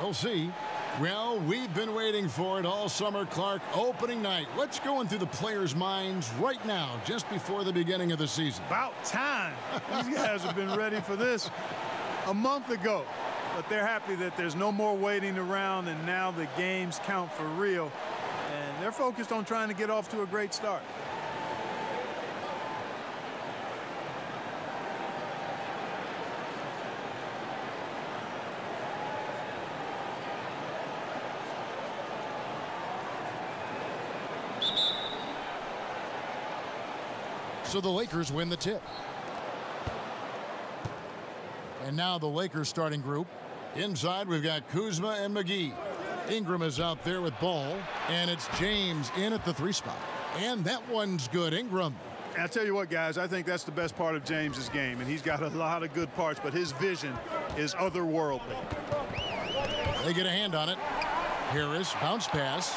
We'll see. Well, we've been waiting for it all summer, Clark. Opening night. What's going through the players' minds right now, just before the beginning of the season? About time. These guys have been ready for this a month ago. But they're happy that there's no more waiting around, and now the games count for real. And they're focused on trying to get off to a great start. So the Lakers win the tip. And now the Lakers starting group. Inside, we've got Kuzma and McGee. Ingram is out there with ball. And it's James in at the 3 spot. And that one's good. Ingram. And I tell you what, guys, I think that's the best part of James's game. And he's got a lot of good parts, but his vision is otherworldly. They get a hand on it. Harris, bounce pass.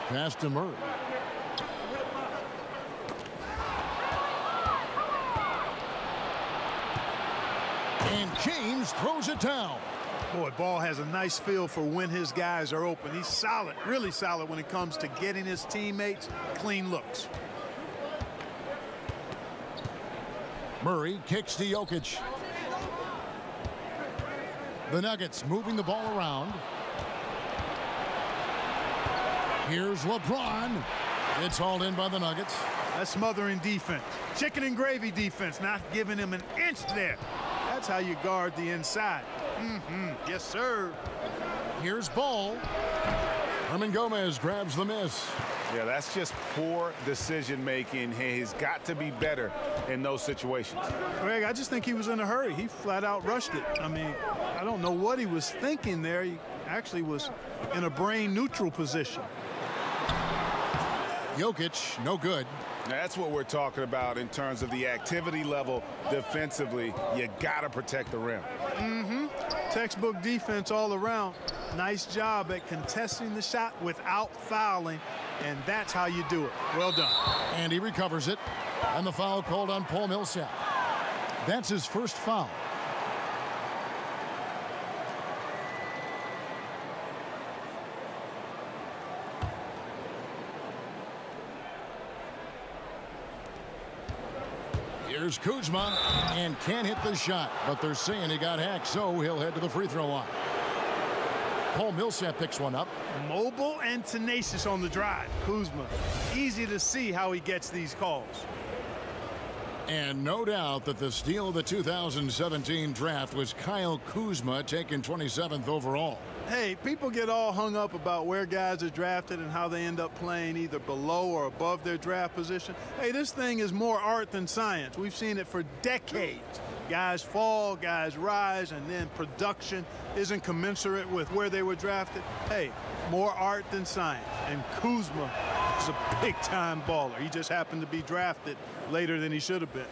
Pass to Murray. And James throws it down. Boy, Ball has a nice feel for when his guys are open. He's solid, really solid when it comes to getting his teammates clean looks. Murray kicks to Jokic. The Nuggets moving the ball around. Here's LeBron. It's hauled in by the Nuggets. That's smothering defense. Chicken and gravy defense, not giving him an inch there. That's how you guard the inside. Yes, sir. Here's Ball. Herman Gomez grabs the miss. Yeah, that's just poor decision-making. He's got to be better in those situations. Greg, I just think he was in a hurry. He flat out rushed it. I mean, I don't know what he was thinking there. He actually was in a brain-neutral position. Jokic, no good. That's what we're talking about in terms of the activity level defensively. You got to protect the rim. Textbook defense all around. Nice job at contesting the shot without fouling, and that's how you do it. Well done. And he recovers it. And the foul called on Paul Millsap. That's his first foul. Here's Kuzma, and can't hit the shot, but they're saying he got hacked, so he'll head to the free throw line. Paul Millsap picks one up. Mobile and tenacious on the drive. Kuzma, easy to see how he gets these calls. And no doubt that the steal of the 2017 draft was Kyle Kuzma, taken 27th overall. Hey, people get all hung up about where guys are drafted and how they end up playing either below or above their draft position. Hey, this thing is more art than science. We've seen it for decades. Guys fall, guys rise, and then production isn't commensurate with where they were drafted. Hey, more art than science. And Kuzma is a big-time baller. He just happened to be drafted later than he should have been.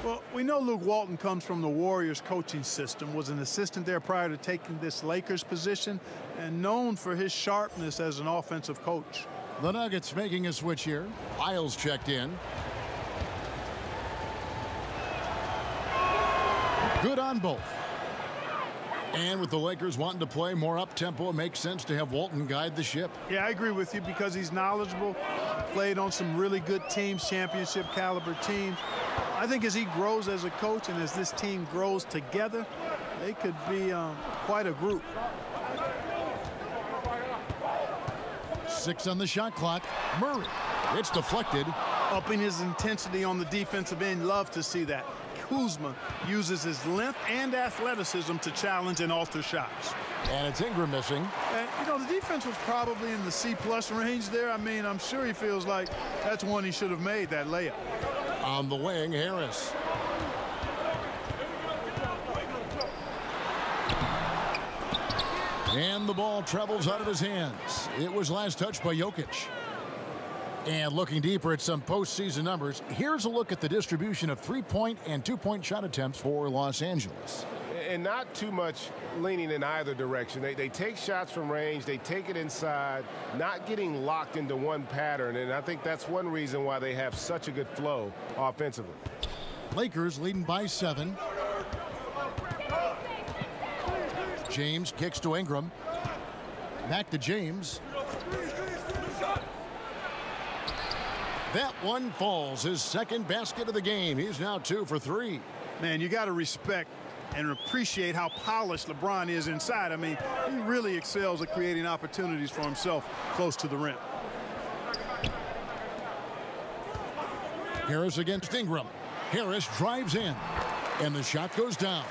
Well, we know Luke Walton comes from the Warriors coaching system, was an assistant there prior to taking this Lakers position, and known for his sharpness as an offensive coach. The Nuggets making a switch here. Lyles checked in. Good on both. And with the Lakers wanting to play more up-tempo, it makes sense to have Walton guide the ship. Yeah, I agree with you because he's knowledgeable, played on some really good teams, championship caliber teams. I think as he grows as a coach and as this team grows together, they could be quite a group. 6 on the shot clock. Murray. It's deflected. Upping his intensity on the defensive end. Love to see that. Kuzma uses his length and athleticism to challenge and alter shots. And it's Ingram missing. And, you know, the defense was probably in the C-plus range there. I mean, I'm sure he feels like that's one he should have made, that layup. On the wing, Harris. And the ball travels out of his hands. It was last touched by Jokic. And looking deeper at some postseason numbers, here's a look at the distribution of three-point and two-point shot attempts for Los Angeles. And not too much leaning in either direction. They take shots from range, they take it inside, not getting locked into one pattern, and I think that's one reason why they have such a good flow offensively. Lakers leading by 7. James kicks to Ingram. Back to James. That one falls. His second basket of the game. He's now 2 for 3. Man, you got to respect and appreciate how polished LeBron is inside. I mean, he really excels at creating opportunities for himself close to the rim. Harris against Ingram. Harris drives in, and the shot goes down.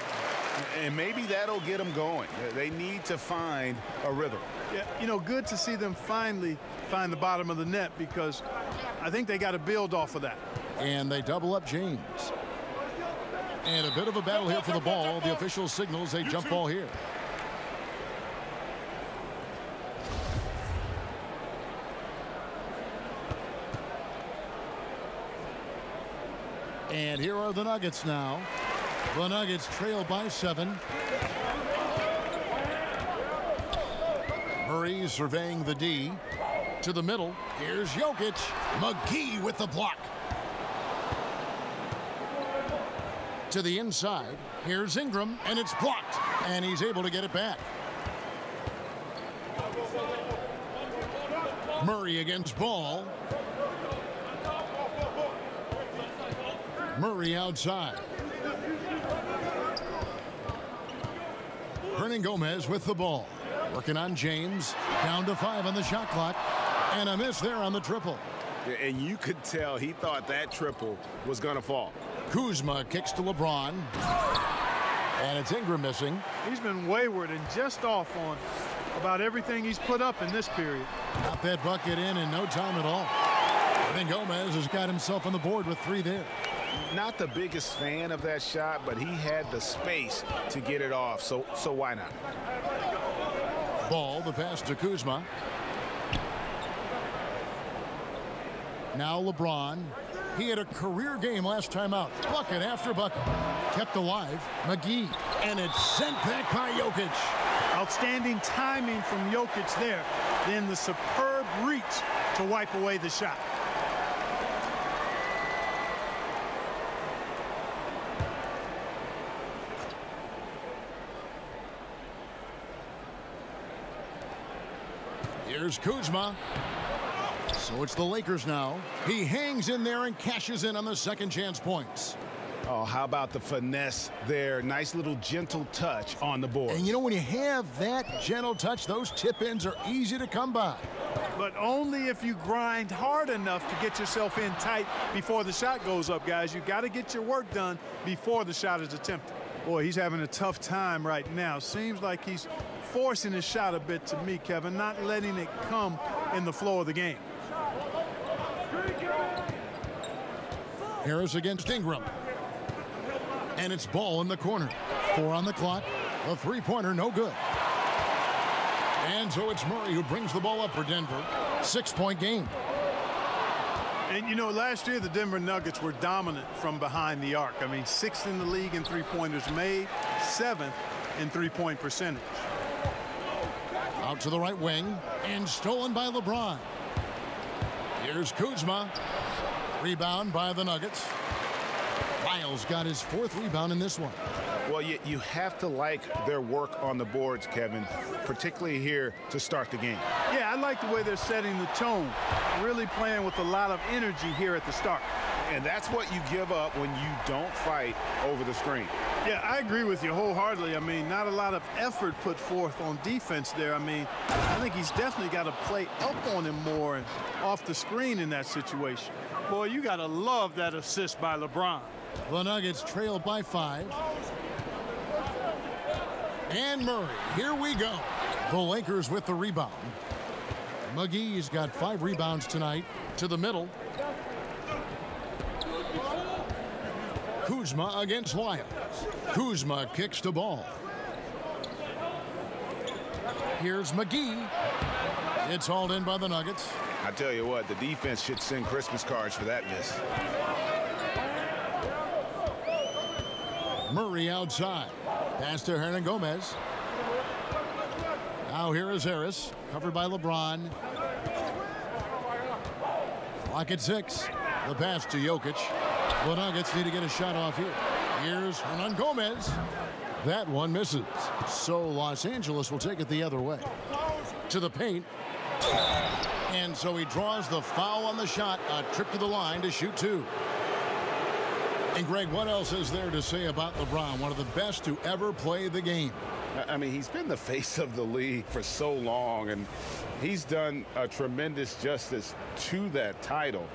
And maybe that'll get them going. They need to find a rhythm. Yeah, you know, good to see them finally find the bottom of the net, because I think they got to build off of that. And they double up James. And a bit of a battle here for the ball. The official signals a jump ball here. And here are the Nuggets now. The Nuggets trail by 7. Murray surveying the D. To the middle. Here's Jokic. McGee with the block. To the inside. Here's Ingram, and it's blocked. And he's able to get it back. Murray against Ball. Murray outside. Hernangomez with the ball. Working on James. Down to 5 on the shot clock. And a miss there on the triple. And you could tell he thought that triple was going to fall. Kuzma kicks to LeBron. And it's Ingram missing. He's been wayward and just off on about everything he's put up in this period. Got that bucket in no time at all. Hernangomez has got himself on the board with 3 there. Not the biggest fan of that shot, but he had the space to get it off, so why not? Ball, the pass to Kuzma. Now LeBron. He had a career game last time out. Bucket after bucket. Kept alive. McGee. And it's sent back by Jokic. Outstanding timing from Jokic there. Then the superb reach to wipe away the shot. Here's Kuzma. So it's the Lakers now. He hangs in there and cashes in on the second chance points. Oh, how about the finesse there? Nice little gentle touch on the board. And you know, when you have that gentle touch, those tip-ins are easy to come by. But only if you grind hard enough to get yourself in tight before the shot goes up, guys. You got to get your work done before the shot is attempted. Boy, he's having a tough time right now. Seems like he's forcing his shot a bit to me, Kevin, not letting it come in the flow of the game. Harris against Ingram. And it's Ball in the corner. 4 on the clock. A three-pointer, no good. And so it's Murray who brings the ball up for Denver. 6-point game. And, you know, last year the Denver Nuggets were dominant from behind the arc. I mean, 6th in the league in three-pointers made, 7th in three-point percentage. Out to the right wing. And stolen by LeBron. Here's Kuzma. Rebound by the Nuggets. Lyles got his 4th rebound in this one. Well, you have to like their work on the boards, Kevin, particularly here to start the game. Yeah, I like the way they're setting the tone. Really playing with a lot of energy here at the start. And that's what you give up when you don't fight over the screen. Yeah, I agree with you wholeheartedly. I mean, not a lot of effort put forth on defense there. I mean, I think he's definitely got to play up on him more and off the screen in that situation. Boy, you got to love that assist by LeBron. The Nuggets trail by 5. And Murray, here we go. The Lakers with the rebound. McGee's got 5 rebounds tonight. To the middle. Kuzma against Lyles. Kuzma kicks the ball. Here's McGee. It's hauled in by the Nuggets. I tell you what, the defense should send Christmas cards for that miss. Murray outside. Pass to Hernangomez. Now here is Harris. Covered by LeBron. Clock at 6. The pass to Jokic. The Nuggets need to get a shot off here. Here's Hernangomez. That one misses. So Los Angeles will take it the other way. To the paint. And so he draws the foul on the shot. A trip to the line to shoot two. And Greg, what else is there to say about LeBron? One of the best to ever play the game. I mean, he's been the face of the league for so long, and he's done a tremendous justice to that title.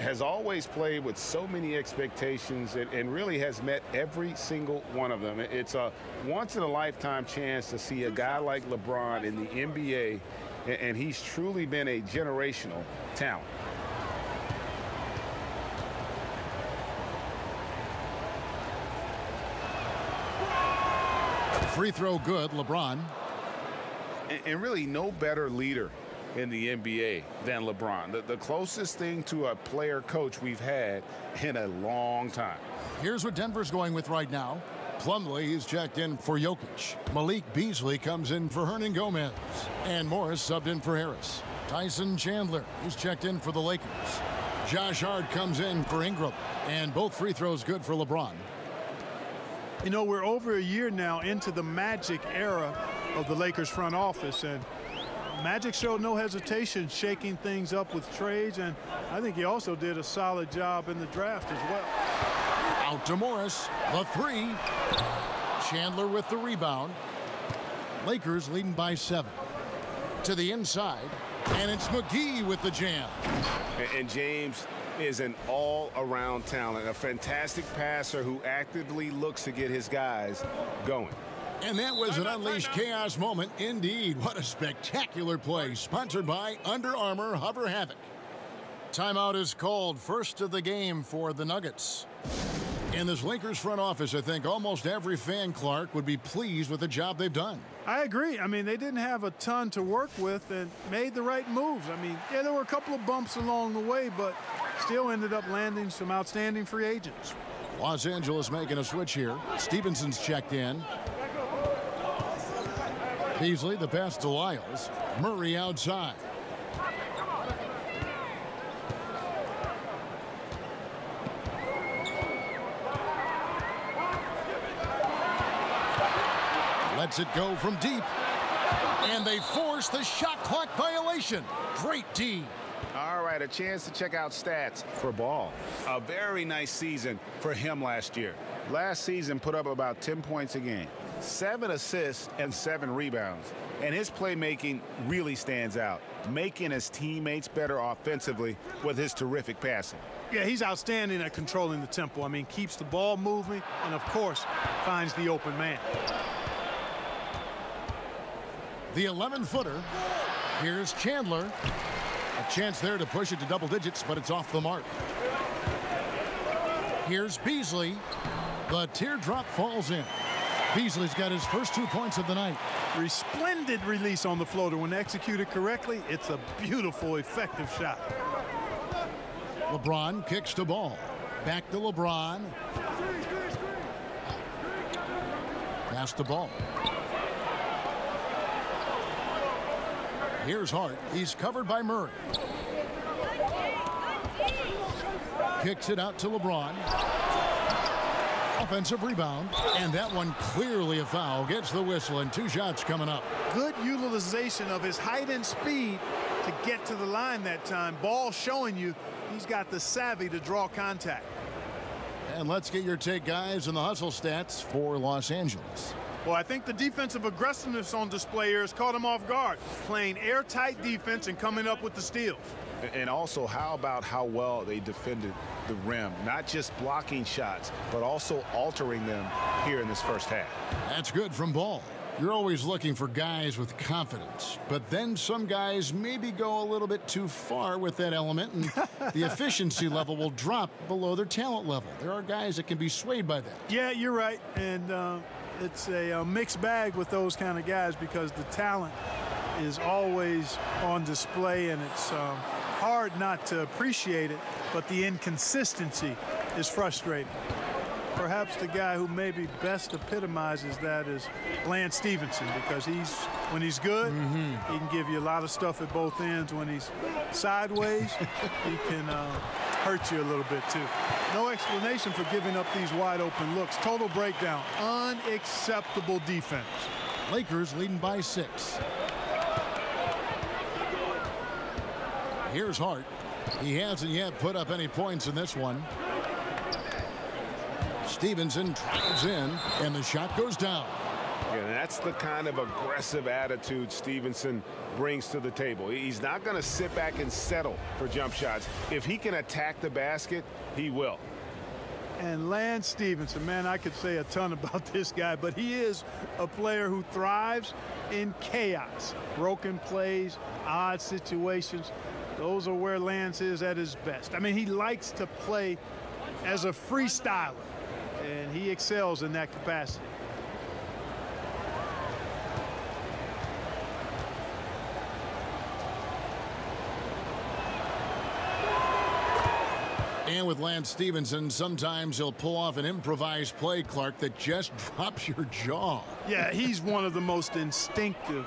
Has always played with so many expectations and really has met every single one of them. It's a once-in-a-lifetime chance to see a guy like LeBron in the NBA, and he's truly been a generational talent. Free throw good, LeBron. And really no better leader in the NBA than LeBron. The closest thing to a player coach we've had in a long time. Here's what Denver's going with right now. Plumlee is checked in for Jokic. Malik Beasley comes in for Hernan Gomez. And Morris subbed in for Harris. Tyson Chandler is checked in for the Lakers. Josh Hart comes in for Ingram. And both free throws good for LeBron. You know, we're over a year now into the Magic era of the Lakers front office, and Magic showed no hesitation shaking things up with trades, and I think he also did a solid job in the draft as well. Out to Morris, the three. Chandler with the rebound. Lakers leading by 7. To the inside, and it's McGee with the jam. And James is an all-around talent, a fantastic passer who actively looks to get his guys going. And that was an unleashed chaos moment indeed. What a spectacular play, sponsored by Under Armour Hover Havoc. Timeout is called, first of the game for the Nuggets. In this Lakers front office, I think almost every fan, Clark, would be pleased with the job they've done. I agree. I mean, they didn't have a ton to work with and made the right moves. I mean, yeah, there were a couple of bumps along the way, but still ended up landing some outstanding free agents. Los Angeles making a switch here. Stevenson's checked in. Beasley, the pass to Lyles. Murray outside. Lets it go from deep. And they force the shot clock violation. Great D. All right, a chance to check out stats for Ball. A very nice season for him last year. Last season put up about 10 points a game, 7 assists and 7 rebounds. And his playmaking really stands out, making his teammates better offensively with his terrific passing. Yeah, he's outstanding at controlling the tempo. I mean, keeps the ball moving and, of course, finds the open man. The 11-footer. Here's Chandler. A chance there to push it to double digits, but it's off the mark. Here's Beasley. The teardrop falls in. Beasley's got his first 2 points of the night. Resplendent release on the floater. When executed correctly, it's a beautiful, effective shot. LeBron kicks the ball. Back to LeBron. Pass the ball. Here's Hart. He's covered by Murray. Kicks it out to LeBron. Offensive rebound. And that one clearly a foul. Gets the whistle and 2 shots coming up. Good utilization of his height and speed to get to the line that time. Ball showing you he's got the savvy to draw contact. And let's get your take, guys, on the hustle stats for Los Angeles. Well, I think the defensive aggressiveness on display here has caught him off guard. Playing airtight defense and coming up with the steals. And also, how about how well they defended the rim? Not just blocking shots, but also altering them here in this first half. That's good from Ball. You're always looking for guys with confidence, but then some guys maybe go a little bit too far with that element, and the efficiency level will drop below their talent level. There are guys that can be swayed by that. Yeah, you're right. And it's a mixed bag with those kind of guys because the talent is always on display, and it's hard not to appreciate it, but the inconsistency is frustrating. Perhaps the guy who maybe best epitomizes that is Lance Stevenson, because when he's good, he can give you a lot of stuff at both ends. When he's sideways, he can hurt you a little bit too. No explanation for giving up these wide open looks. Total breakdown. Unacceptable defense. Lakers leading by 6. Here's Hart. He hasn't yet put up any points in this one. Stevenson drives in, and the shot goes down. Yeah, that's the kind of aggressive attitude Stevenson brings to the table. He's not going to sit back and settle for jump shots. If he can attack the basket, he will. And Lance Stevenson, man, I could say a ton about this guy, but he is a player who thrives in chaos. Broken plays, odd situations. Those are where Lance is at his best. I mean, he likes to play as a freestyler, and he excels in that capacity. And with Lance Stevenson, sometimes he'll pull off an improvised play, Clark, that just drops your jaw. Yeah, he's one of the most instinctive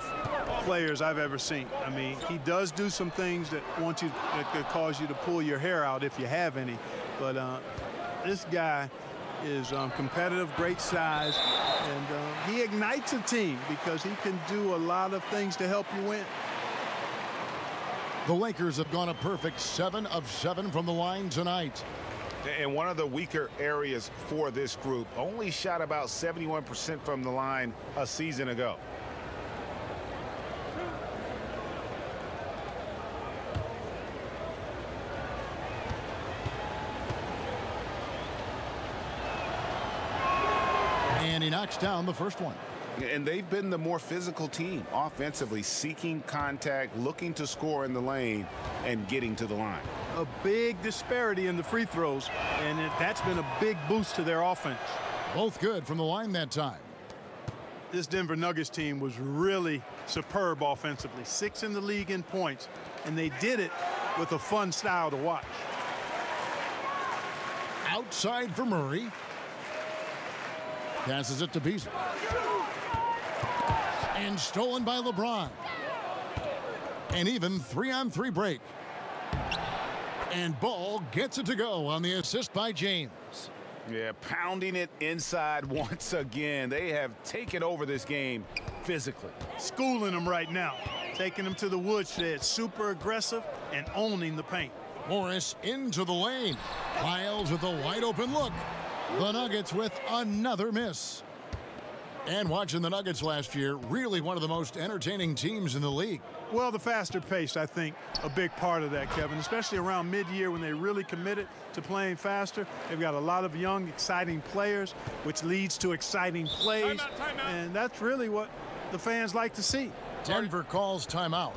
players I've ever seen. I mean, he does do some things that could cause you to pull your hair out if you have any. But this guy is competitive, great size, and he ignites a team because he can do a lot of things to help you win. The Lakers have gone a perfect 7 of 7 from the line tonight. And one of the weaker areas for this group, only shot about 71% from the line a season ago. And he knocks down the first one. And they've been the more physical team offensively, seeking contact, looking to score in the lane, and getting to the line. A big disparity in the free throws, and that's been a big boost to their offense. Both good from the line that time. This Denver Nuggets team was really superb offensively. 6th in the league in points, and they did it with a fun style to watch. Outside for Murray. Passes it to Beasley. And stolen by LeBron. An even 3-on-3 break. And Ball gets it to go on the assist by James. Yeah, pounding it inside once again. They have taken over this game physically. Schooling them right now. Taking them to the woodshed. Super aggressive and owning the paint. Morris into the lane. Lyles with a wide open look. The Nuggets with another miss. And watching the Nuggets last year, really one of the most entertaining teams in the league. Well, the faster pace, I think, a big part of that, Kevin, especially around mid-year when they really committed to playing faster. They've got a lot of young, exciting players, which leads to exciting plays. Timeout. And that's really what the fans like to see. Denver calls timeout.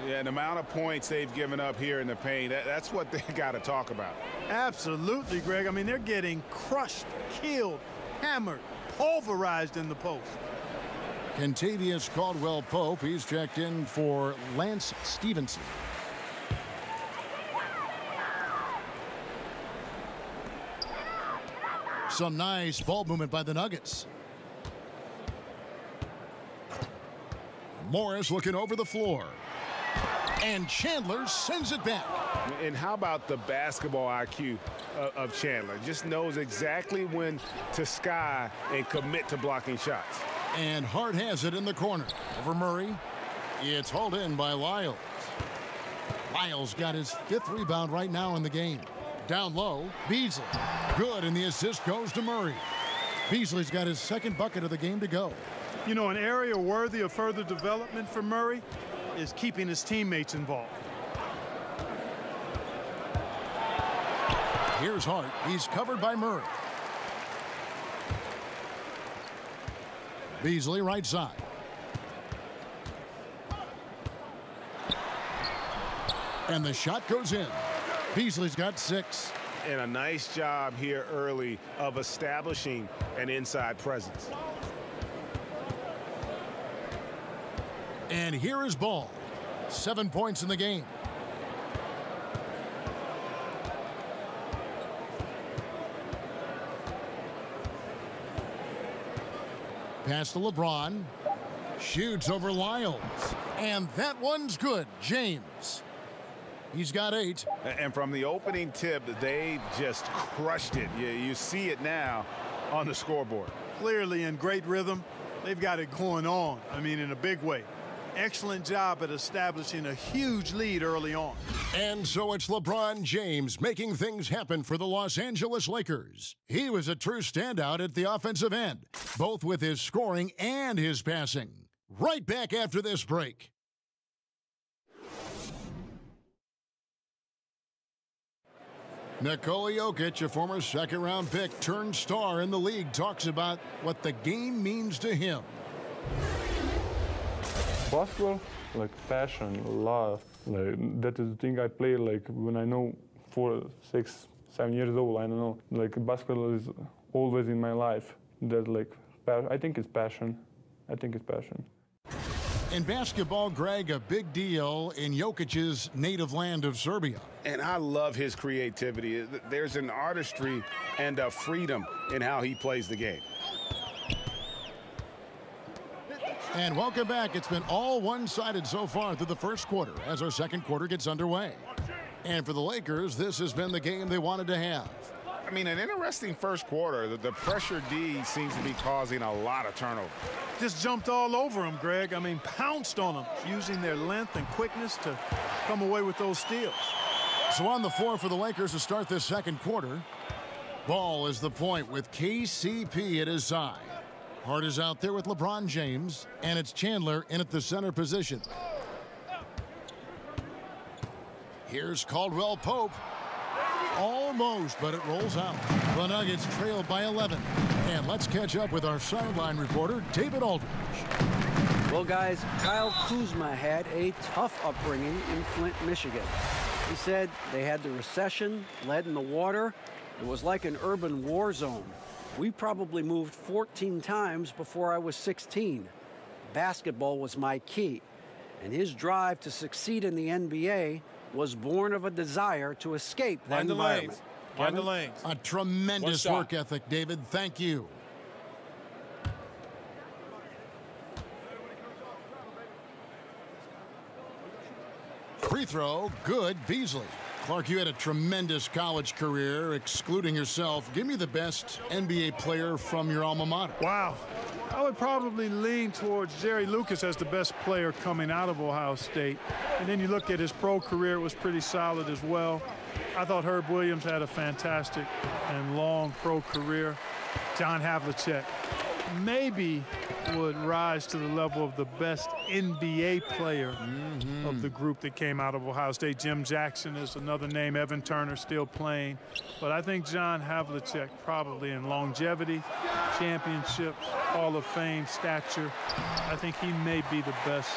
Yeah, the amount of points they've given up here in the paint, that's what they got to talk about. Absolutely, Greg. I mean, they're getting crushed, killed, hammered, pulverized in the post. Kentavious Caldwell-Pope, he's checked in for Lance Stevenson. Some nice ball movement by the Nuggets. Morris looking over the floor. And Chandler sends it back. And how about the basketball IQ of Chandler? Just knows exactly when to sky and commit to blocking shots. And Hart has it in the corner. Over Murray. It's hauled in by Lyles. Lyles got his 5th rebound right now in the game. Down low, Beasley. Good, and the assist goes to Murray. Beasley's got his 2nd bucket of the game to go. You know, an area worthy of further development for Murray is keeping his teammates involved. Here's Hart. He's covered by Murray. Beasley right side. And the shot goes in. Beasley's got 6. And a nice job here early of establishing an inside presence. And here is Ball. 7 points in the game. Pass to LeBron. Shoots over Lyles. And that one's good. James. He's got 8. And from the opening tip, they just crushed it. You see it now on the scoreboard. Clearly in great rhythm. They've got it going on. I mean, in a big way. Excellent job at establishing a huge lead early on. And so it's LeBron James making things happen for the Los Angeles Lakers. He was a true standout at the offensive end, both with his scoring and his passing. Right back after this break. Nikola Jokic, a former second-round pick turned star in the league, talks about what the game means to him. Basketball, like passion, love. Like that is the thing I play like when I know 4, 6, 7 years old. I don't know. Like basketball is always in my life. That like I think it's passion. I think it's passion. In basketball, Greg, a big deal in Jokic's native land of Serbia. And I love his creativity. There's an artistry and a freedom in how he plays the game. And welcome back. It's been all one-sided so far through the first quarter as our second quarter gets underway. And for the Lakers, this has been the game they wanted to have. I mean, an interesting first quarter. The pressure D seems to be causing a lot of turnover. Just jumped all over him, Greg. I mean, pounced on him, using their length and quickness to come away with those steals. So on the floor for the Lakers to start this second quarter. Ball is the point with KCP at his side. Hart is out there with LeBron James, and it's Chandler in at the center position. Here's Caldwell Pope. Almost, but it rolls out. The Nuggets trail by 11. And let's catch up with our sideline reporter, David Aldridge. Well, guys, Kyle Kuzma had a tough upbringing in Flint, Michigan. He said they had the recession, lead in the water. It was like an urban war zone. We probably moved 14 times before I was 16. Basketball was my key. And his drive to succeed in the NBA was born of a desire to escape that environment. Find the lanes. A tremendous work ethic, David. Thank you. Free throw, good. Beasley. Clark, you had a tremendous college career, excluding yourself. Give me the best NBA player from your alma mater. Wow. I would probably lean towards Jerry Lucas as the best player coming out of Ohio State. And then you look at his pro career, it was pretty solid as well. I thought Herb Williams had a fantastic and long pro career. John Havlicek maybe would rise to the level of the best NBA player of the group that came out of Ohio State. Jim Jackson is another name. Evan Turner still playing. But I think John Havlicek probably in longevity, championships, Hall of Fame stature. I think he may be the best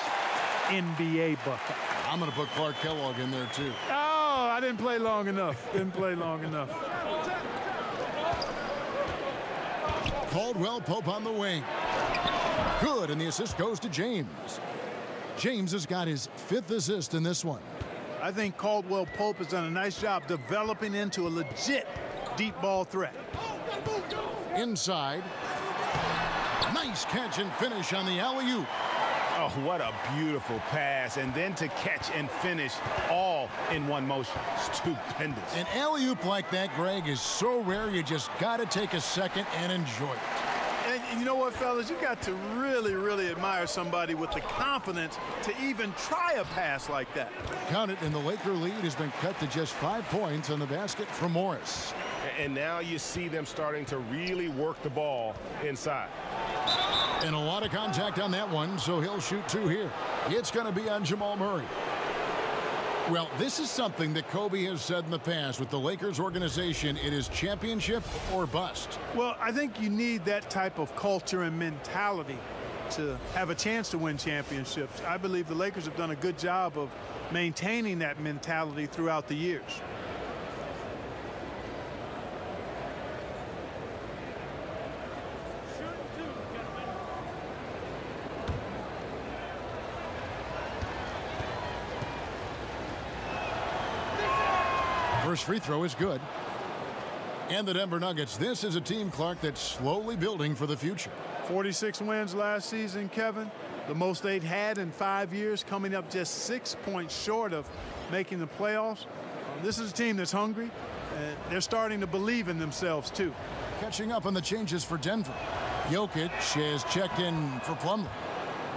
NBA Buckeye. I'm going to put Clark Kellogg in there, too. Oh, I didn't play long enough. Didn't play long enough. Caldwell Pope on the wing. Good, and the assist goes to James. James has got his 5th assist in this one. I think Caldwell Pope has done a nice job developing into a legit deep ball threat. Inside. Nice catch and finish on the alley-oop. Oh, what a beautiful pass. And then to catch and finish all in one motion. Stupendous. An alley-oop like that, Greg, is so rare you just got to take a second and enjoy it. And you know what, fellas? You got to really, really admire somebody with the confidence to even try a pass like that. Count it, and the Laker lead has been cut to just 5 points on the basket from Morris. And now you see them starting to really work the ball inside. And a lot of contact on that one, so he'll shoot 2 here. It's going to be on Jamal Murray. Well, this is something that Kobe has said in the past with the Lakers organization. It is championship or bust. Well, I think you need that type of culture and mentality to have a chance to win championships. I believe the Lakers have done a good job of maintaining that mentality throughout the years. First free throw is good. And the Denver Nuggets, this is a team, Clark, that's slowly building for the future. 46 wins last season, Kevin. the most they'd had in 5 years, coming up just 6 points short of making the playoffs. This is a team that's hungry, and they're starting to believe in themselves, too. Catching up on the changes for Denver. Jokic has checked in for Plumlee.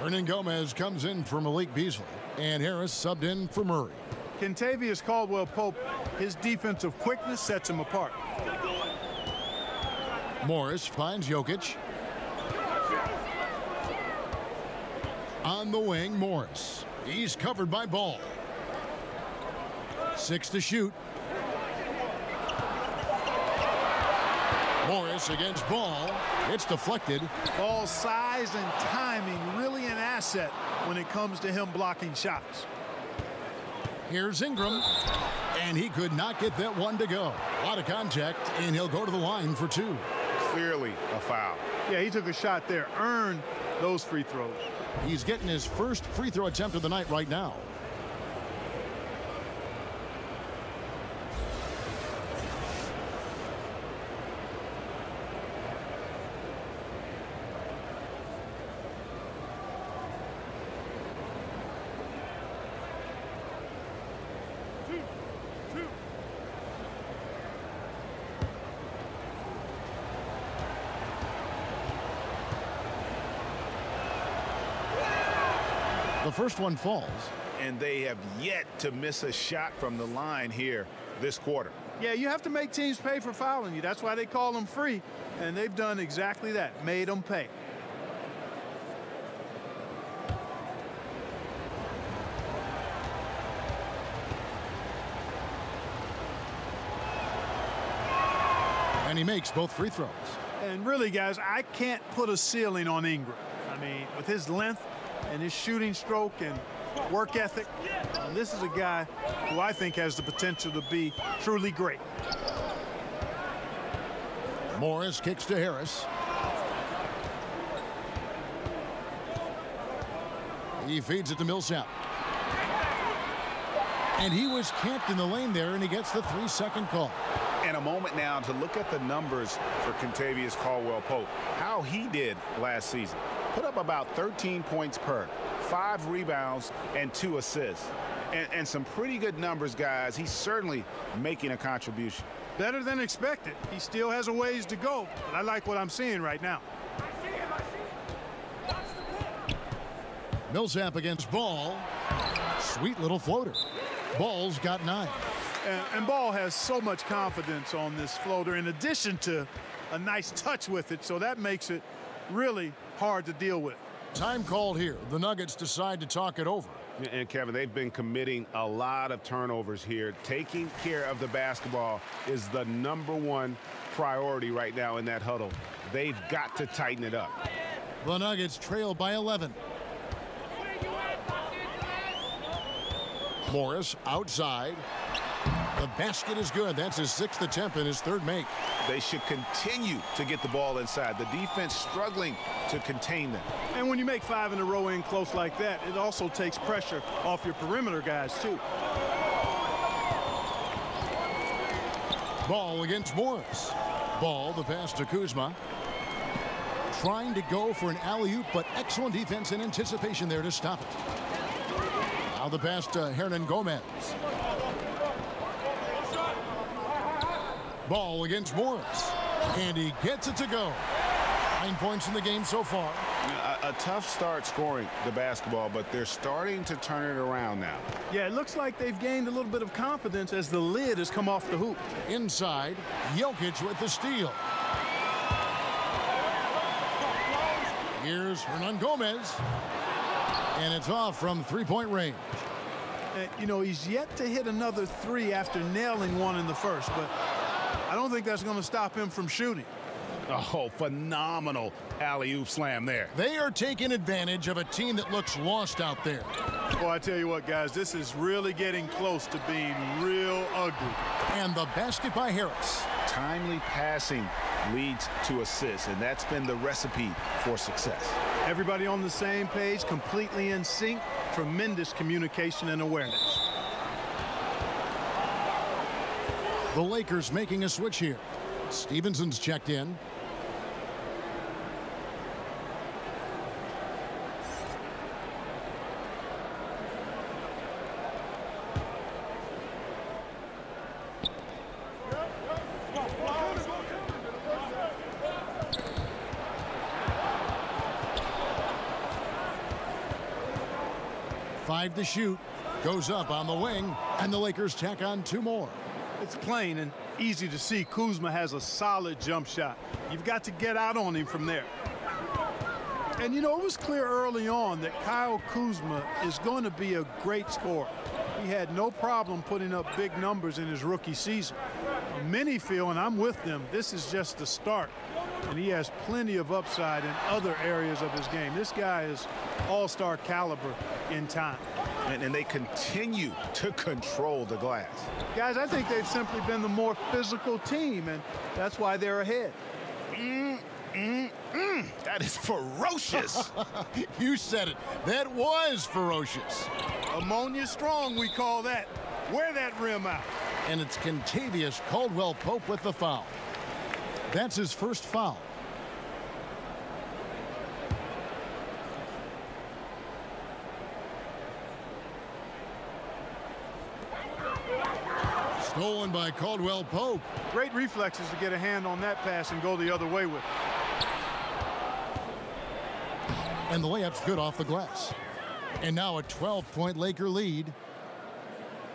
Hernan Gomez comes in for Malik Beasley, and Harris subbed in for Murray. Kentavious Caldwell-Pope, his defensive quickness sets him apart. Morris finds Jokic. On the wing, Morris. He's covered by Ball. 6 to shoot. Morris against Ball. It's deflected. Ball's size and timing really an asset when it comes to him blocking shots. Here's Ingram, and he could not get that one to go. A lot of contact, and he'll go to the line for 2. Clearly a foul. Yeah, he took a shot there, earned those free throws. He's getting his first free throw attempt of the night right now. The first one falls. And they have yet to miss a shot from the line here this quarter. Yeah, you have to make teams pay for fouling you. That's why they call them free. And they've done exactly that, made them pay. And he makes both free throws. And really, guys, I can't put a ceiling on Ingram. I mean, with his length and his shooting stroke and work ethic, this is a guy who I think has the potential to be truly great. Morris kicks to Harris. He feeds it to Millsap. And he was camped in the lane there, and he gets the 3-second call. And a moment now to look at the numbers for Kentavious Caldwell-Pope. How he did last season. Put up about 13 points per, 5 rebounds, and 2 assists. And some pretty good numbers, guys. He's certainly making a contribution. Better than expected. He still has a ways to go, but I like what I'm seeing right now. Millsap against Ball. Sweet little floater. Ball's got 9. And Ball has so much confidence on this floater in addition to a nice touch with it, so that makes it really hard to deal with. Time called here. The Nuggets decide to talk it over. And Kevin, they've been committing a lot of turnovers here. Taking care of the basketball is the #1 priority right now in that huddle. They've got to tighten it up. The Nuggets trail by 11. Morris outside. The basket is good. That's his 6th attempt and his 3rd make. They should continue to get the ball inside. The defense struggling to contain them. And when you make 5 in a row in close like that, it also takes pressure off your perimeter guys, too. Ball against Morris. Ball, the pass to Kuzma. Trying to go for an alley-oop, but excellent defense and anticipation there to stop it. Now the pass to Hernan Gomez. Ball against Morris. And he gets it to go. 9 points in the game so far. A tough start scoring the basketball, but they're starting to turn it around now. Yeah, it looks like they've gained a little bit of confidence as the lid has come off the hoop. Inside, Jokic with the steal. Here's Hernan Gomez. And it's off from 3-point range. You know, he's yet to hit another 3 after nailing one in the first, but I don't think that's going to stop him from shooting. Oh, phenomenal alley-oop slam there. They are taking advantage of a team that looks lost out there. Well, I tell you what, guys, this is really getting close to being real ugly. And the basket by Harris. Timely passing leads to assists, and that's been the recipe for success. Everybody on the same page, completely in sync, tremendous communication and awareness. The Lakers making a switch here. Stevenson's checked in. 5 to shoot. Goes up on the wing, and the Lakers tack on 2 more. It's plain and easy to see Kuzma has a solid jump shot. You've got to get out on him from there. And, you know, it was clear early on that Kyle Kuzma is going to be a great scorer. He had no problem putting up big numbers in his rookie season. Many feel, and I'm with them, this is just the start. And he has plenty of upside in other areas of his game. This guy is all-star caliber in time. And they continue to control the glass. Guys, I think they've simply been the more physical team, and that's why they're ahead. That is ferocious. You said it. That was ferocious. Ammonia strong, we call that. Wear that rim out. And it's Kentavious Caldwell-Pope with the foul. That's his first foul. Stolen by Caldwell-Pope. Great reflexes to get a hand on that pass and go the other way with it. And the layup's good off the glass. And now a 12-point Laker lead.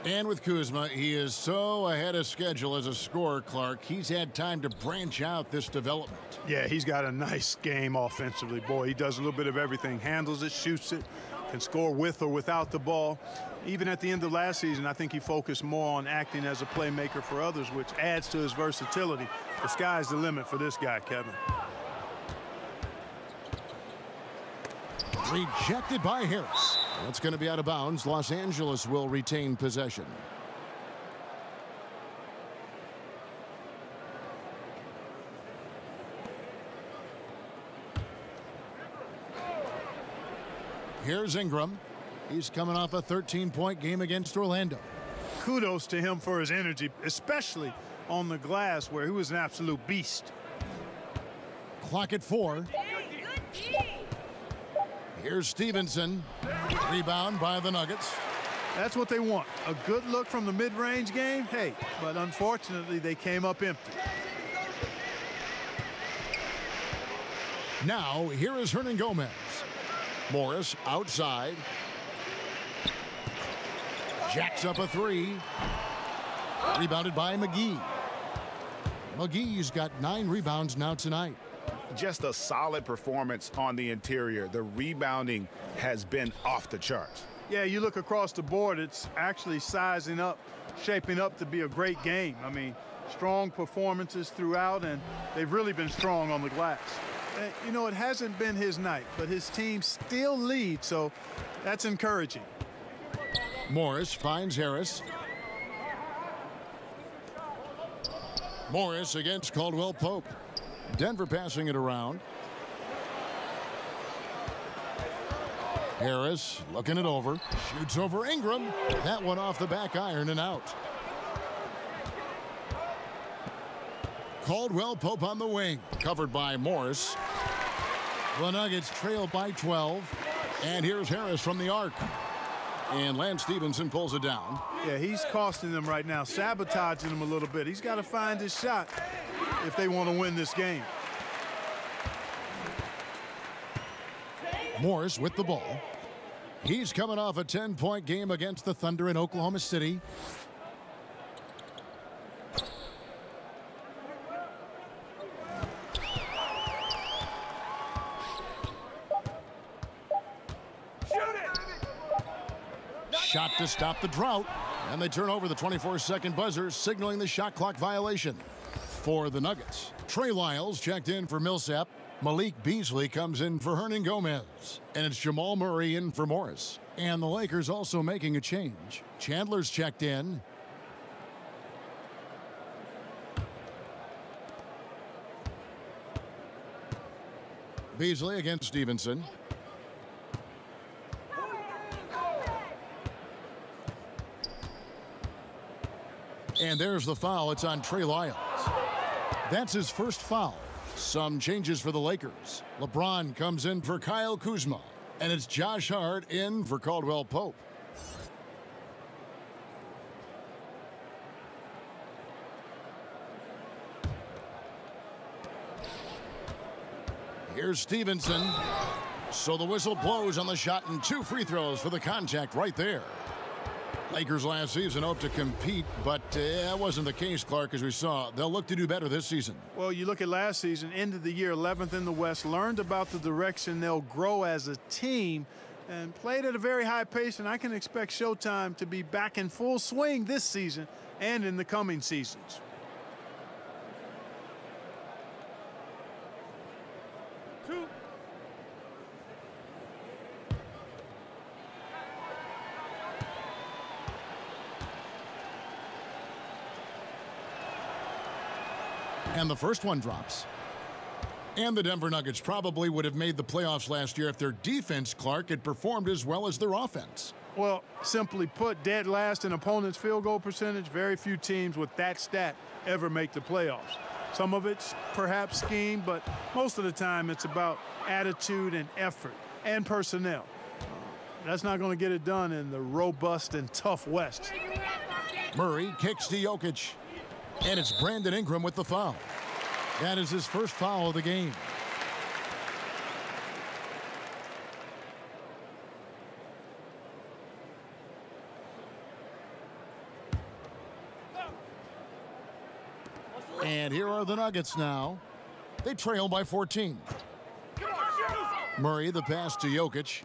And with Kuzma, he is so ahead of schedule as a scorer, Clark. He's had time to branch out this development. Yeah, he's got a nice game offensively. Boy, he does a little bit of everything. Handles it, shoots it, can score with or without the ball. Even at the end of last season, I think he focused more on acting as a playmaker for others, which adds to his versatility. The sky's the limit for this guy, Kevin. Rejected by Harris. That's going to be out of bounds. Los Angeles will retain possession. Here's Ingram. He's coming off a 13-point game against Orlando. Kudos to him for his energy, especially on the glass where he was an absolute beast. Clock at 4. Here's Stevenson. Rebound by the Nuggets. That's what they want. A good look from the mid-range game. Hey, but unfortunately, they came up empty. Now, here is Hernan Gomez. Morris outside. Jacks up a 3. Rebounded by McGee. McGee's got 9 rebounds now tonight. Just a solid performance on the interior. The rebounding has been off the charts. Yeah, you look across the board, it's actually sizing up, shaping up to be a great game. I mean, strong performances throughout, and they've really been strong on the glass. And, you know, it hasn't been his night, but his team still leads, so that's encouraging. Morris finds Harris. Morris against Caldwell-Pope. Denver passing it around. Harris looking it over. Shoots over Ingram. That one off the back iron and out. Caldwell-Pope on the wing. Covered by Morris. The Nuggets trail by 12. And here's Harris from the arc. And Lance Stevenson pulls it down. Yeah, he's costing them right now, sabotaging them a little bit. He's got to find his shot if they want to win this game. Morris with the ball. He's coming off a 10-point game against the Thunder in Oklahoma City. Shot to stop the drought. And they turn over the 24-second buzzer, signaling the shot clock violation for the Nuggets. Trey Lyles checked in for Millsap. Malik Beasley comes in for Hernan Gomez. And it's Jamal Murray in for Morris. And the Lakers also making a change. Chandler's checked in. Beasley against Stevenson. And there's the foul. It's on Trey Lyles. That's his first foul. Some changes for the Lakers. LeBron comes in for Kyle Kuzma. And it's Josh Hart in for Caldwell-Pope. Here's Stevenson. So the whistle blows on the shot and 2 free throws for the contact right there. Lakers last season hoped to compete, but that wasn't the case, Clark, as we saw. They'll look to do better this season. Well, you look at last season, end of the year, 11th in the West, learned about the direction they'll grow as a team, and played at a very high pace, and I can expect Showtime to be back in full swing this season and in the coming seasons. And the first one drops. And the Denver Nuggets probably would have made the playoffs last year if their defense, Clark, had performed as well as their offense. Well, simply put, dead last in opponent's field goal percentage. Very few teams with that stat ever make the playoffs. Some of it's perhaps scheme, but most of the time it's about attitude and effort and personnel. That's not going to get it done in the robust and tough West. Murray kicks to Jokic. And it's Brandon Ingram with the foul. That is his first foul of the game. And here are the Nuggets now. They trail by 14. Murray, the pass to Jokic.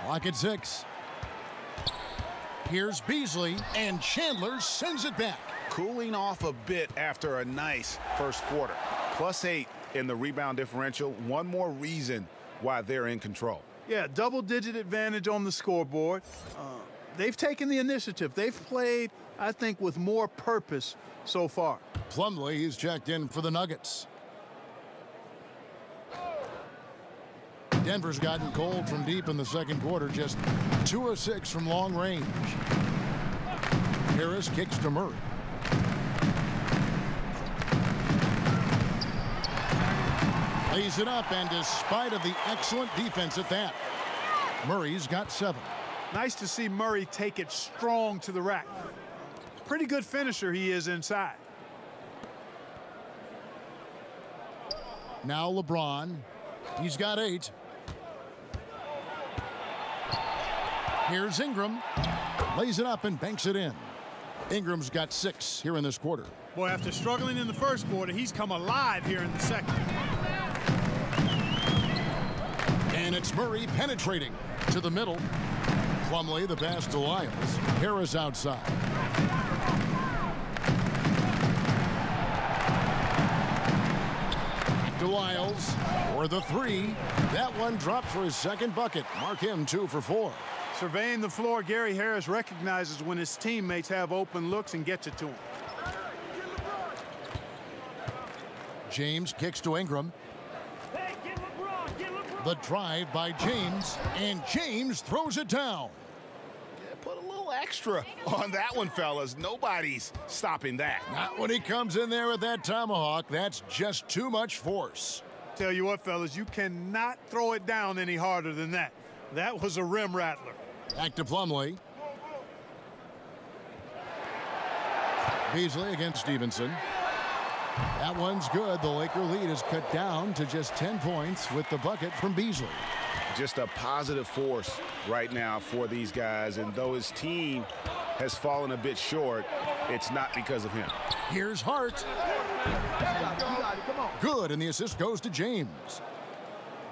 Clock at 6. Here's Beasley, and Chandler sends it back. Cooling off a bit after a nice first quarter. +8 in the rebound differential. One more reason why they're in control. Yeah, double-digit advantage on the scoreboard. They've taken the initiative. They've played, I think, with more purpose so far. Plumlee, he's checked in for the Nuggets. Denver's gotten cold from deep in the second quarter, just 2 of 6 from long range. Harris kicks to Murray. Lays it up, and despite of the excellent defense at that, Murray's got 7. Nice to see Murray take it strong to the rack. Pretty good finisher he is inside. Now LeBron. He's got 8. Here's Ingram. Lays it up and banks it in. Ingram's got 6 here in this quarter. Boy, after struggling in the first quarter, he's come alive here in the second. And it's Murray penetrating to the middle. Plumlee, the pass to Lyles. Harris outside. To Lyles for the 3. That one dropped for his second bucket. Mark him 2 for 4. Surveying the floor, Gary Harris recognizes when his teammates have open looks and gets it to him. James kicks to Ingram. The drive by James, and James throws it down. Yeah, put a little extra on that one, fellas. Nobody's stopping that. Not when he comes in there with that tomahawk. That's just too much force. Tell you what, fellas, you cannot throw it down any harder than that. That was a rim rattler. Back to Plumlee. Beasley against Stevenson. That one's good. The Laker lead is cut down to just 10 points with the bucket from Beasley. Just a positive force right now for these guys, and though his team has fallen a bit short, it's not because of him. Here's Hart. Good, and the assist goes to James.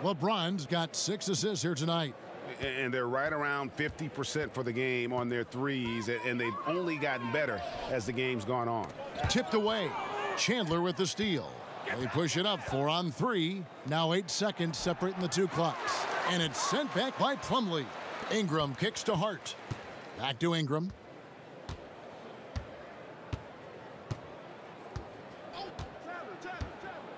LeBron's got 6 assists here tonight. And they're right around 50% for the game on their threes, and they've only gotten better as the game's gone on. Tipped away. Chandler with the steal. They push it up 4 on 3. Now 8 seconds separating the 2 clocks. And it's sent back by Plumlee. Ingram kicks to Hart. Back to Ingram.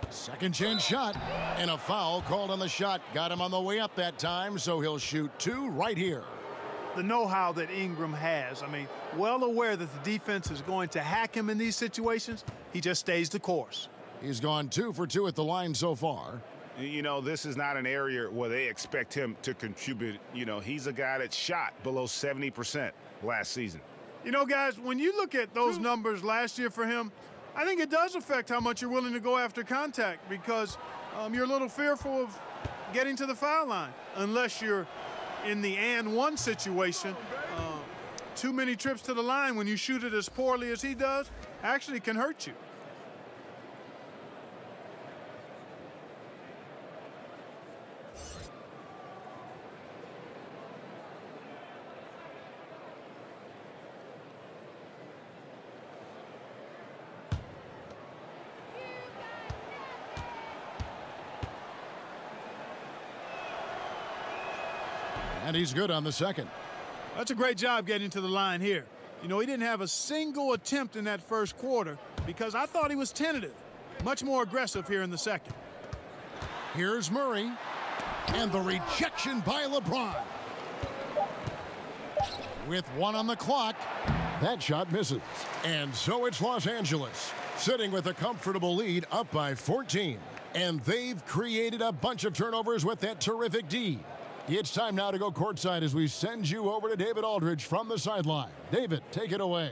Second chance shot, and a foul called on the shot. Got him on the way up that time, so he'll shoot 2 right here. The know-how that Ingram has, I mean, well aware that the defense is going to hack him in these situations, he just stays the course. He's gone 2 for 2 at the line so far. You know, this is not an area where they expect him to contribute. You know, he's a guy that shot below 70% last season. You know, guys, when you look at those numbers last year for him, I think it does affect how much you're willing to go after contact, because you're a little fearful of getting to the foul line unless you're in the and one situation. Too many trips to the line when you shoot it as poorly as he does actually can hurt you. And he's good on the second. That's a great job getting to the line here. You know, he didn't have a single attempt in that first quarter because I thought he was tentative. Much more aggressive here in the second. Here's Murray. And the rejection by LeBron. With 1 on the clock, that shot misses. And so it's Los Angeles, sitting with a comfortable lead up by 14. And they've created a bunch of turnovers with that terrific D. It's time now to go courtside as we send you over to David Aldridge from the sideline. David, take it away.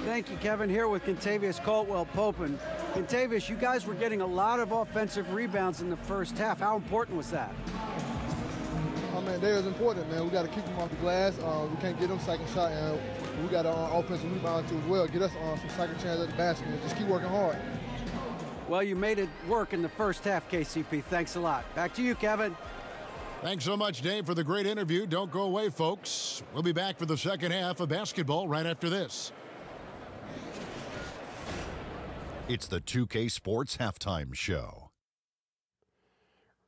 Thank you, Kevin. Here with Kentavious Caldwell-Pope. And Kentavious, you guys were getting a lot of offensive rebounds in the first half. How important was that? Oh, man, that is important, man. We got to keep them off the glass. We can't get them second shot, and we got an offensive rebound too as well. Get us some second chance at the basket and just keep working hard. Well, you made it work in the first half, KCP. Thanks a lot. Back to you, Kevin. Thanks so much, Dave, for the great interview. Don't go away, folks. We'll be back for the second half of basketball right after this. It's the 2K Sports Halftime Show.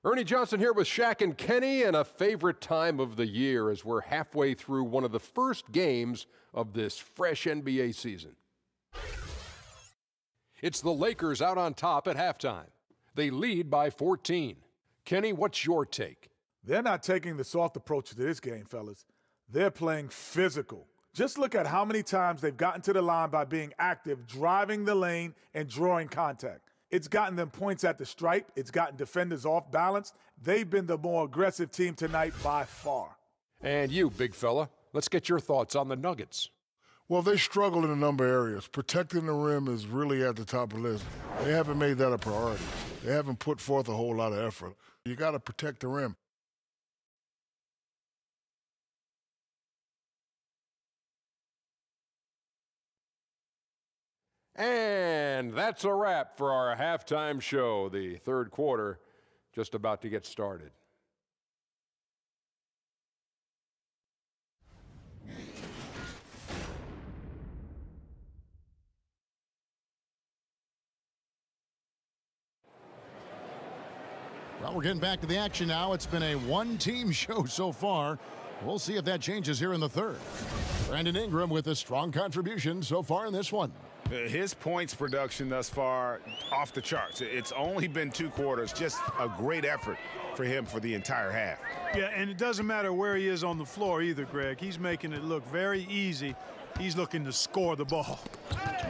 Ernie Johnson here with Shaq and Kenny, and a favorite time of the year as we're halfway through one of the first games of this fresh NBA season. It's the Lakers out on top at halftime. They lead by 14. Kenny, what's your take? They're not taking the soft approach to this game, fellas. They're playing physical. Just look at how many times they've gotten to the line by being active, driving the lane, and drawing contact. It's gotten them points at the stripe. It's gotten defenders off balance. They've been the more aggressive team tonight by far. And you, big fella, let's get your thoughts on the Nuggets. Well, they struggle in a number of areas. Protecting the rim is really at the top of the list. They haven't made that a priority. They haven't put forth a whole lot of effort. You got to protect the rim. And that's a wrap for our halftime show. The third quarter just about to get started. Well, we're getting back to the action now. It's been a one-team show so far. We'll see if that changes here in the third. Brandon Ingram with a strong contribution so far in this one. His points production thus far off the charts. It's only been 2 quarters. Just a great effort for him for the entire half. Yeah, and it doesn't matter where he is on the floor either, Greg. He's making it look very easy. He's looking to score the ball.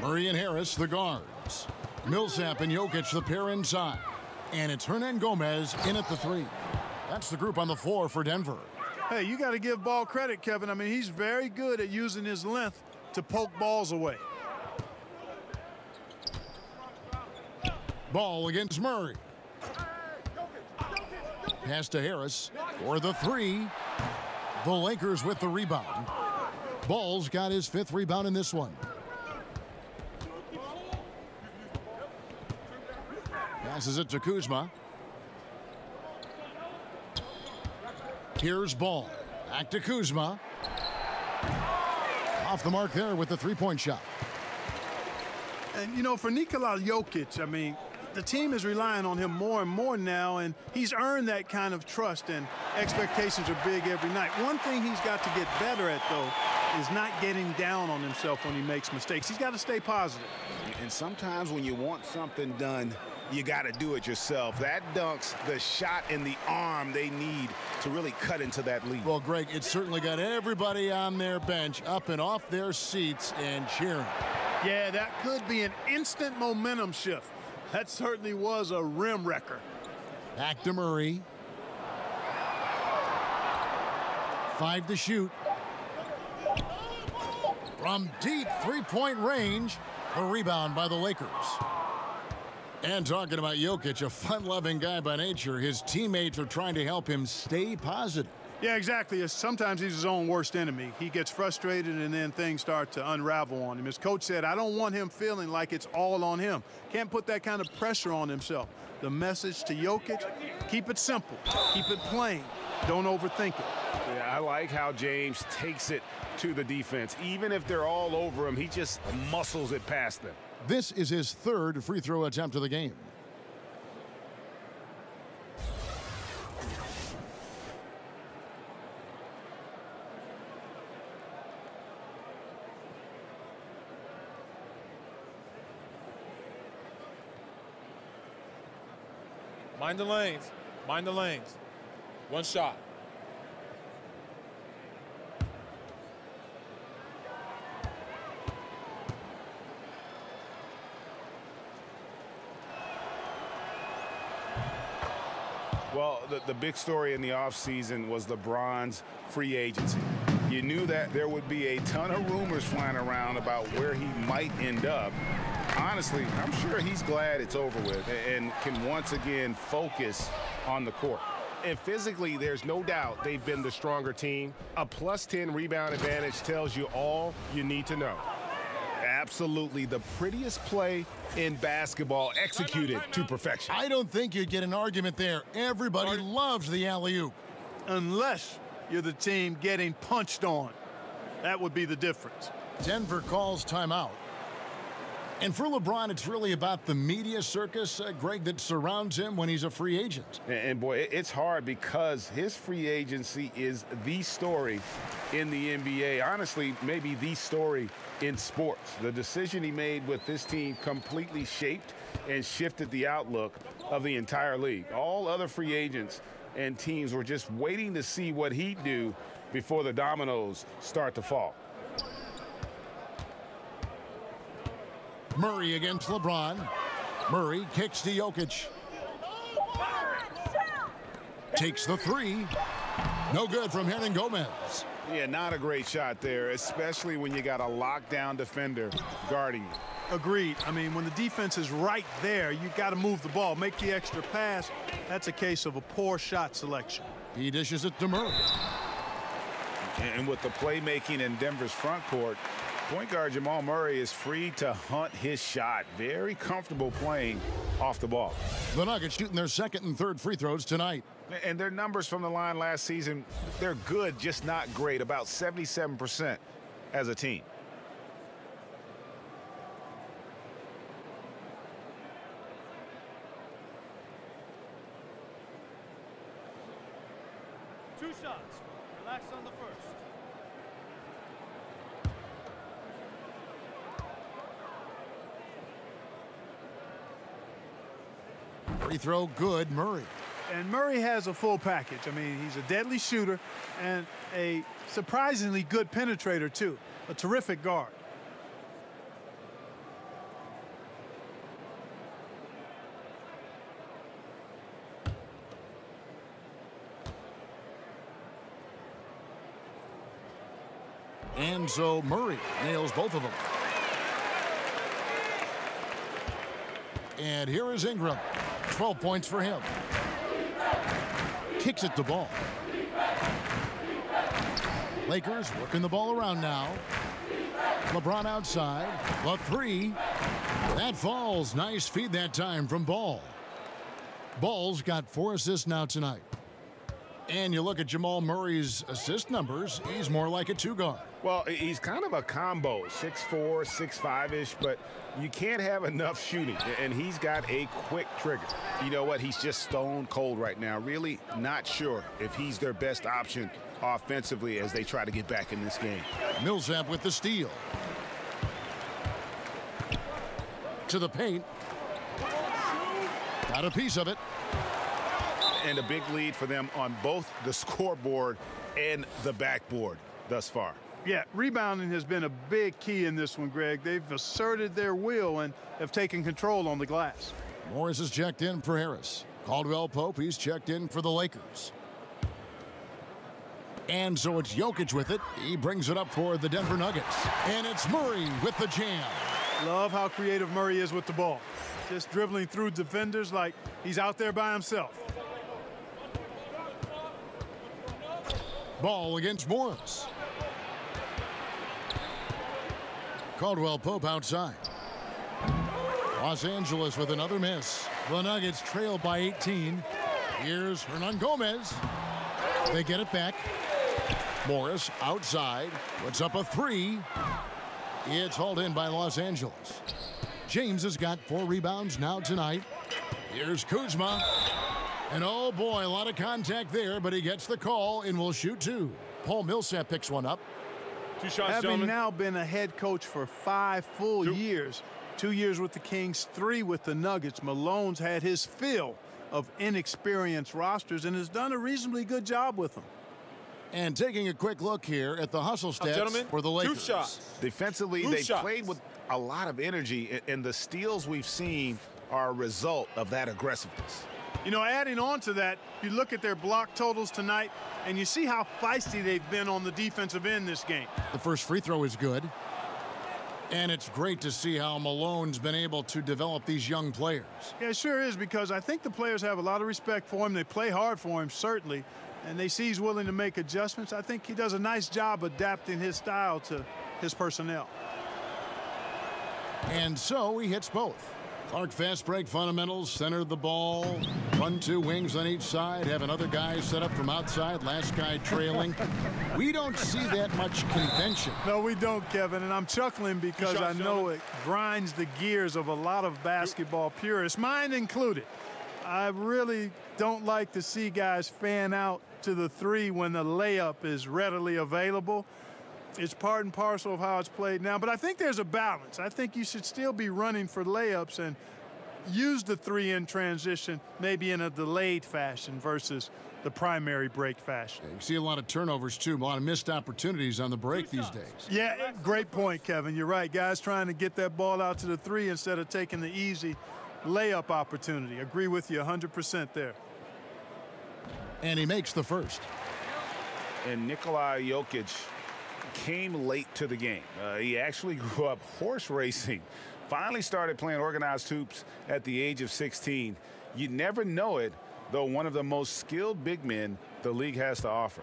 Murray and Harris, the guards. Millsap and Jokic, the pair inside. And it's Hernan Gomez in at the 3. That's the group on the floor for Denver. Hey, you got to give Ball credit, Kevin. I mean, he's very good at using his length to poke balls away. Ball against Murray. Pass to Harris for the 3. The Lakers with the rebound. Ball's got his 5th rebound in this one. Passes it to Kuzma. Here's Ball. Back to Kuzma. Off the mark there with the 3-point shot. And, you know, for Nikola Jokic, I mean, the team is relying on him more and more now, and he's earned that kind of trust, and expectations are big every night. One thing he's got to get better at, though, is not getting down on himself when he makes mistakes. He's got to stay positive. And sometimes when you want something done, you got to do it yourself. That dunk's the shot in the arm they need to really cut into that lead. Well, Greg, it's certainly got everybody on their bench up and off their seats and cheering. Yeah, that could be an instant momentum shift. That certainly was a rim wrecker. Back to Murray. 5 to shoot. From deep 3-point range, the rebound by the Lakers. And talking about Jokic, a fun-loving guy by nature, his teammates are trying to help him stay positive. Yeah, exactly. Sometimes he's his own worst enemy. He gets frustrated, and then things start to unravel on him. His coach said, I don't want him feeling like it's all on him. Can't put that kind of pressure on himself. The message to Jokic, keep it simple. Keep it plain. Don't overthink it. Yeah, I like how James takes it to the defense. Even if they're all over him, he just muscles it past them. This is his third free throw attempt of the game. Mind the lanes. Mind the lanes. One shot. Well, the big story in the offseason was LeBron's free agency. You knew that there would be a ton of rumors flying around about where he might end up. Honestly, I'm sure he's glad it's over with and can once again focus on the court. And physically, there's no doubt they've been the stronger team. A +10 rebound advantage tells you all you need to know. Absolutely the prettiest play in basketball, executed to perfection. I don't think you'd get an argument there. Everybody loves the alley-oop. Unless you're the team getting punched on. That would be the difference. Denver calls timeout. And for LeBron, it's really about the media circus, Greg, that surrounds him when he's a free agent. And boy, it's hard because his free agency is the story in the NBA. Honestly, maybe the story in sports. The decision he made with this team completely shaped and shifted the outlook of the entire league. All other free agents and teams were just waiting to see what he'd do before the dominoes start to fall. Murray against LeBron. Murray kicks to Jokic. Takes the three. No good from Hernangomez. Yeah, not a great shot there, especially when you got a lockdown defender guarding you. Agreed. I mean, when the defense is right there, you got to move the ball, make the extra pass. That's a case of a poor shot selection. He dishes it to Murray. And with the playmaking in Denver's front court, point guard Jamal Murray is free to hunt his shot. Very comfortable playing off the ball. The Nuggets shooting their second and third free throws tonight. And their numbers from the line last season, they're good, just not great. About 77% as a team. Two shots. Relax on the first. Free throw good, Murray. And Murray has a full package. I mean, he's a deadly shooter and a surprisingly good penetrator, too. A terrific guard. And so Murray nails both of them. And here is Ingram. 12 points for him. Kicks it to Ball. Lakers working the ball around now. LeBron outside. The three. That falls. Nice feed that time from Ball. Ball's got 4 assists now tonight. And you look at Jamal Murray's assist numbers, he's more like a two-guard. Well, he's kind of a combo, 6'4", 6'5"-ish, but you can't have enough shooting, and he's got a quick trigger. You know what? He's just stone cold right now. Really not sure if he's their best option offensively as they try to get back in this game. Millsap with the steal. To the paint. Got a piece of it. And a big lead for them on both the scoreboard and the backboard thus far. Yeah, rebounding has been a big key in this one, Greg. They've asserted their will and have taken control on the glass. Morris is checked in for Harris. Caldwell Pope, he's checked in for the Lakers. And so it's Jokic with it. He brings it up for the Denver Nuggets. And it's Murray with the jam. Love how creative Murray is with the ball. Just dribbling through defenders like he's out there by himself. Ball against Morris. Caldwell Pope outside. Los Angeles with another miss. The Nuggets trail by 18. Here's Hernan Gomez. They get it back. Morris outside. Puts up a three. It's hauled in by Los Angeles. James has got 4 rebounds now tonight. Here's Kuzma. And oh boy, a lot of contact there, but he gets the call and will shoot 2. Paul Millsap picks one up. 2 shots, Having gentlemen. now been a head coach for 5 full years, 2 years with the Kings, 3 with the Nuggets, Malone's had his fill of inexperienced rosters and has done a reasonably good job with them. And taking a quick look here at the hustle stats for the Lakers. 2 shots. Defensively, they played with a lot of energy, and the steals we've seen are a result of that aggressiveness. You know, adding on to that, you look at their block totals tonight, and you see how feisty they've been on the defensive end this game. The first free throw is good. And it's great to see how Malone's been able to develop these young players. Yeah, it sure is, because I think the players have a lot of respect for him. They play hard for him, certainly, and they see he's willing to make adjustments. I think he does a nice job adapting his style to his personnel. And so he hits both. Clark fast break fundamentals, center the ball, run 2 wings on each side, have another guy set up from outside, last guy trailing. We don't see that much convention. No, we don't, Kevin, and I'm chuckling because I know it grinds the gears of a lot of basketball purists, mine included. I really don't like to see guys fan out to the 3 when the layup is readily available. It's part and parcel of how it's played now, but I think there's a balance. I think you should still be running for layups and use the 3 in transition maybe in a delayed fashion versus the primary break fashion. You see a lot of turnovers, too, a lot of missed opportunities on the break these days. Yeah, great point, Kevin. You're right. Guys trying to get that ball out to the 3 instead of taking the easy layup opportunity. Agree with you 100% there. And he makes the first. And Nikola Jokic came late to the game. He actually grew up horse racing. Finally started playing organized hoops at the age of 16. You never know it, though, one of the most skilled big men the league has to offer.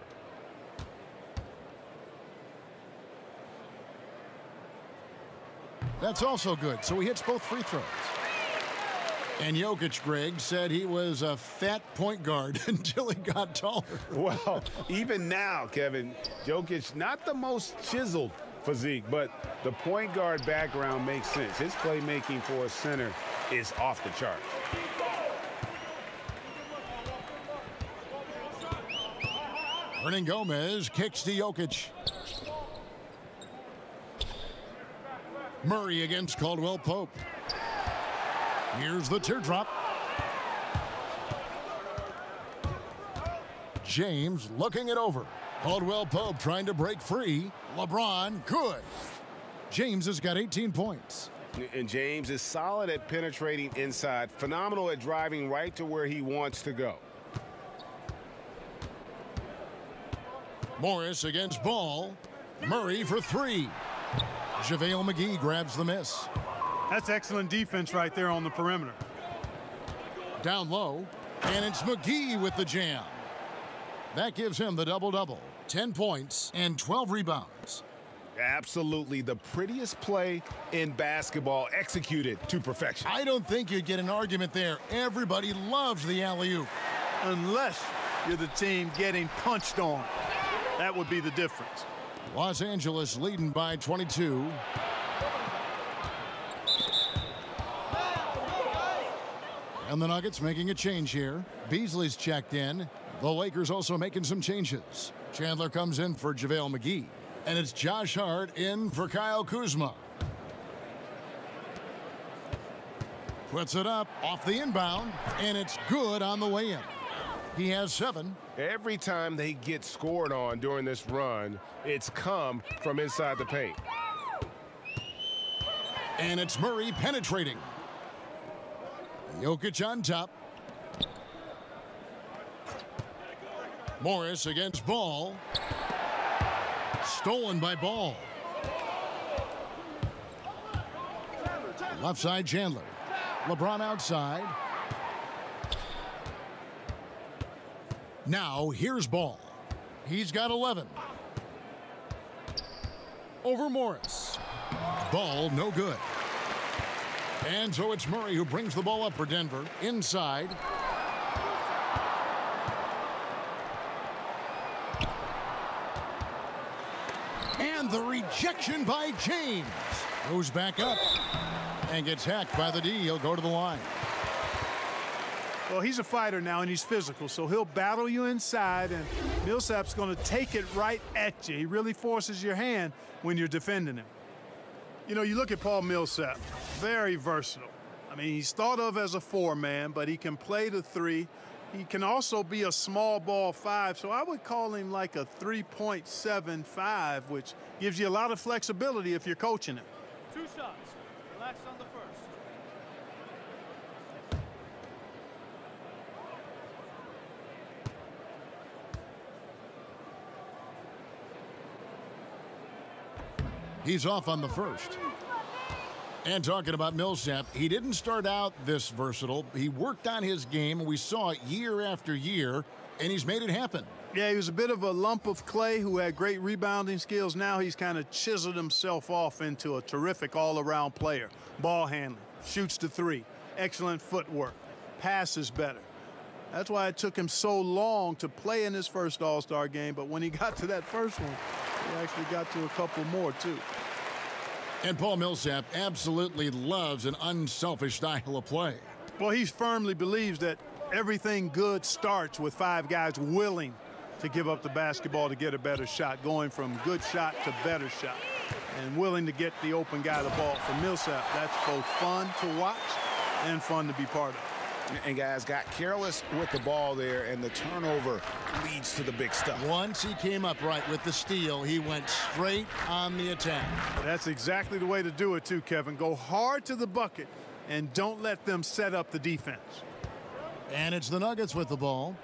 That's also good. So he hits both free throws. And Jokic, Greg, said he was a fat point guard until he got taller. Well, even now, Kevin, Jokic, not the most chiseled physique, but the point guard background makes sense. His playmaking for a center is off the chart. Hernan Gomez kicks to Jokic. Murray against Caldwell Pope. Here's the teardrop. James looking it over. Caldwell Pope trying to break free. LeBron, good. James has got 18 points. And James is solid at penetrating inside, phenomenal at driving right to where he wants to go. Morris against Ball. Murray for 3. JaVale McGee grabs the miss. That's excellent defense right there on the perimeter. Down low, and it's McGee with the jam. That gives him the double-double. 10 points and 12 rebounds. Absolutely the prettiest play in basketball, executed to perfection. I don't think you'd get an argument there. Everybody loves the alley-oop. Unless you're the team getting punched on. That would be the difference. Los Angeles leading by 22. And the Nuggets making a change here. Beasley's checked in. The Lakers also making some changes. Chandler comes in for JaVale McGee. And it's Josh Hart in for Kyle Kuzma. Puts it up off the inbound, and it's good on the way in. He has 7. Every time they get scored on during this run, it's come from inside the paint. And it's Murray penetrating. Jokic on top. Morris against Ball. Stolen by Ball. Left side, Chandler. LeBron outside. Now, here's Ball. He's got 11. Over Morris. Ball, no good. And so it's Murray who brings the ball up for Denver. Inside. And the rejection by James. Goes back up and gets hacked by the D. He'll go to the line. Well, he's a fighter now, and he's physical, so he'll battle you inside, and Millsap's going to take it right at you. He really forces your hand when you're defending him. You know, you look at Paul Millsap, very versatile. I mean, he's thought of as a 4-man, but he can play the 3. He can also be a small ball 5, so I would call him like a 3.75, which gives you a lot of flexibility if you're coaching him. 2 shots. Relax on the first. He's off on the first. And talking about Millsap, he didn't start out this versatile. He worked on his game, and we saw it year after year, and he's made it happen. Yeah, he was a bit of a lump of clay who had great rebounding skills. Now he's kind of chiseled himself off into a terrific all-around player. Ball handling, shoots the 3, excellent footwork, passes better. That's why it took him so long to play in his first All-Star game, but when he got to that first one, he actually got to a couple more, too. And Paul Millsap absolutely loves an unselfish style of play. Well, he firmly believes that everything good starts with 5 guys willing to give up the basketball to get a better shot, going from good shot to better shot, and willing to get the open guy the ball. For Millsap, that's both fun to watch and fun to be part of. And guys got careless with the ball there, and the turnover leads to the big stuff. Once he came up right with the steal, he went straight on the attack. That's exactly the way to do it too, Kevin. Go hard to the bucket and don't let them set up the defense. And it's the Nuggets with the ball.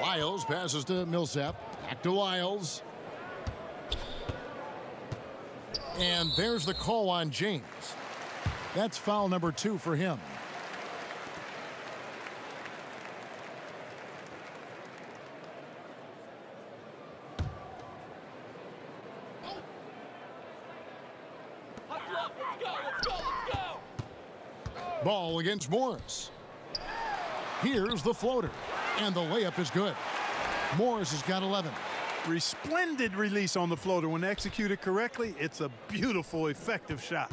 Lyles passes to Millsap. Back to Lyles. And there's the call on James. That's foul number 2 for him. Ball against Morris. Here's the floater, and the layup is good. Morris has got 11. Resplendent release on the floater. When executed correctly, it's a beautiful, effective shot.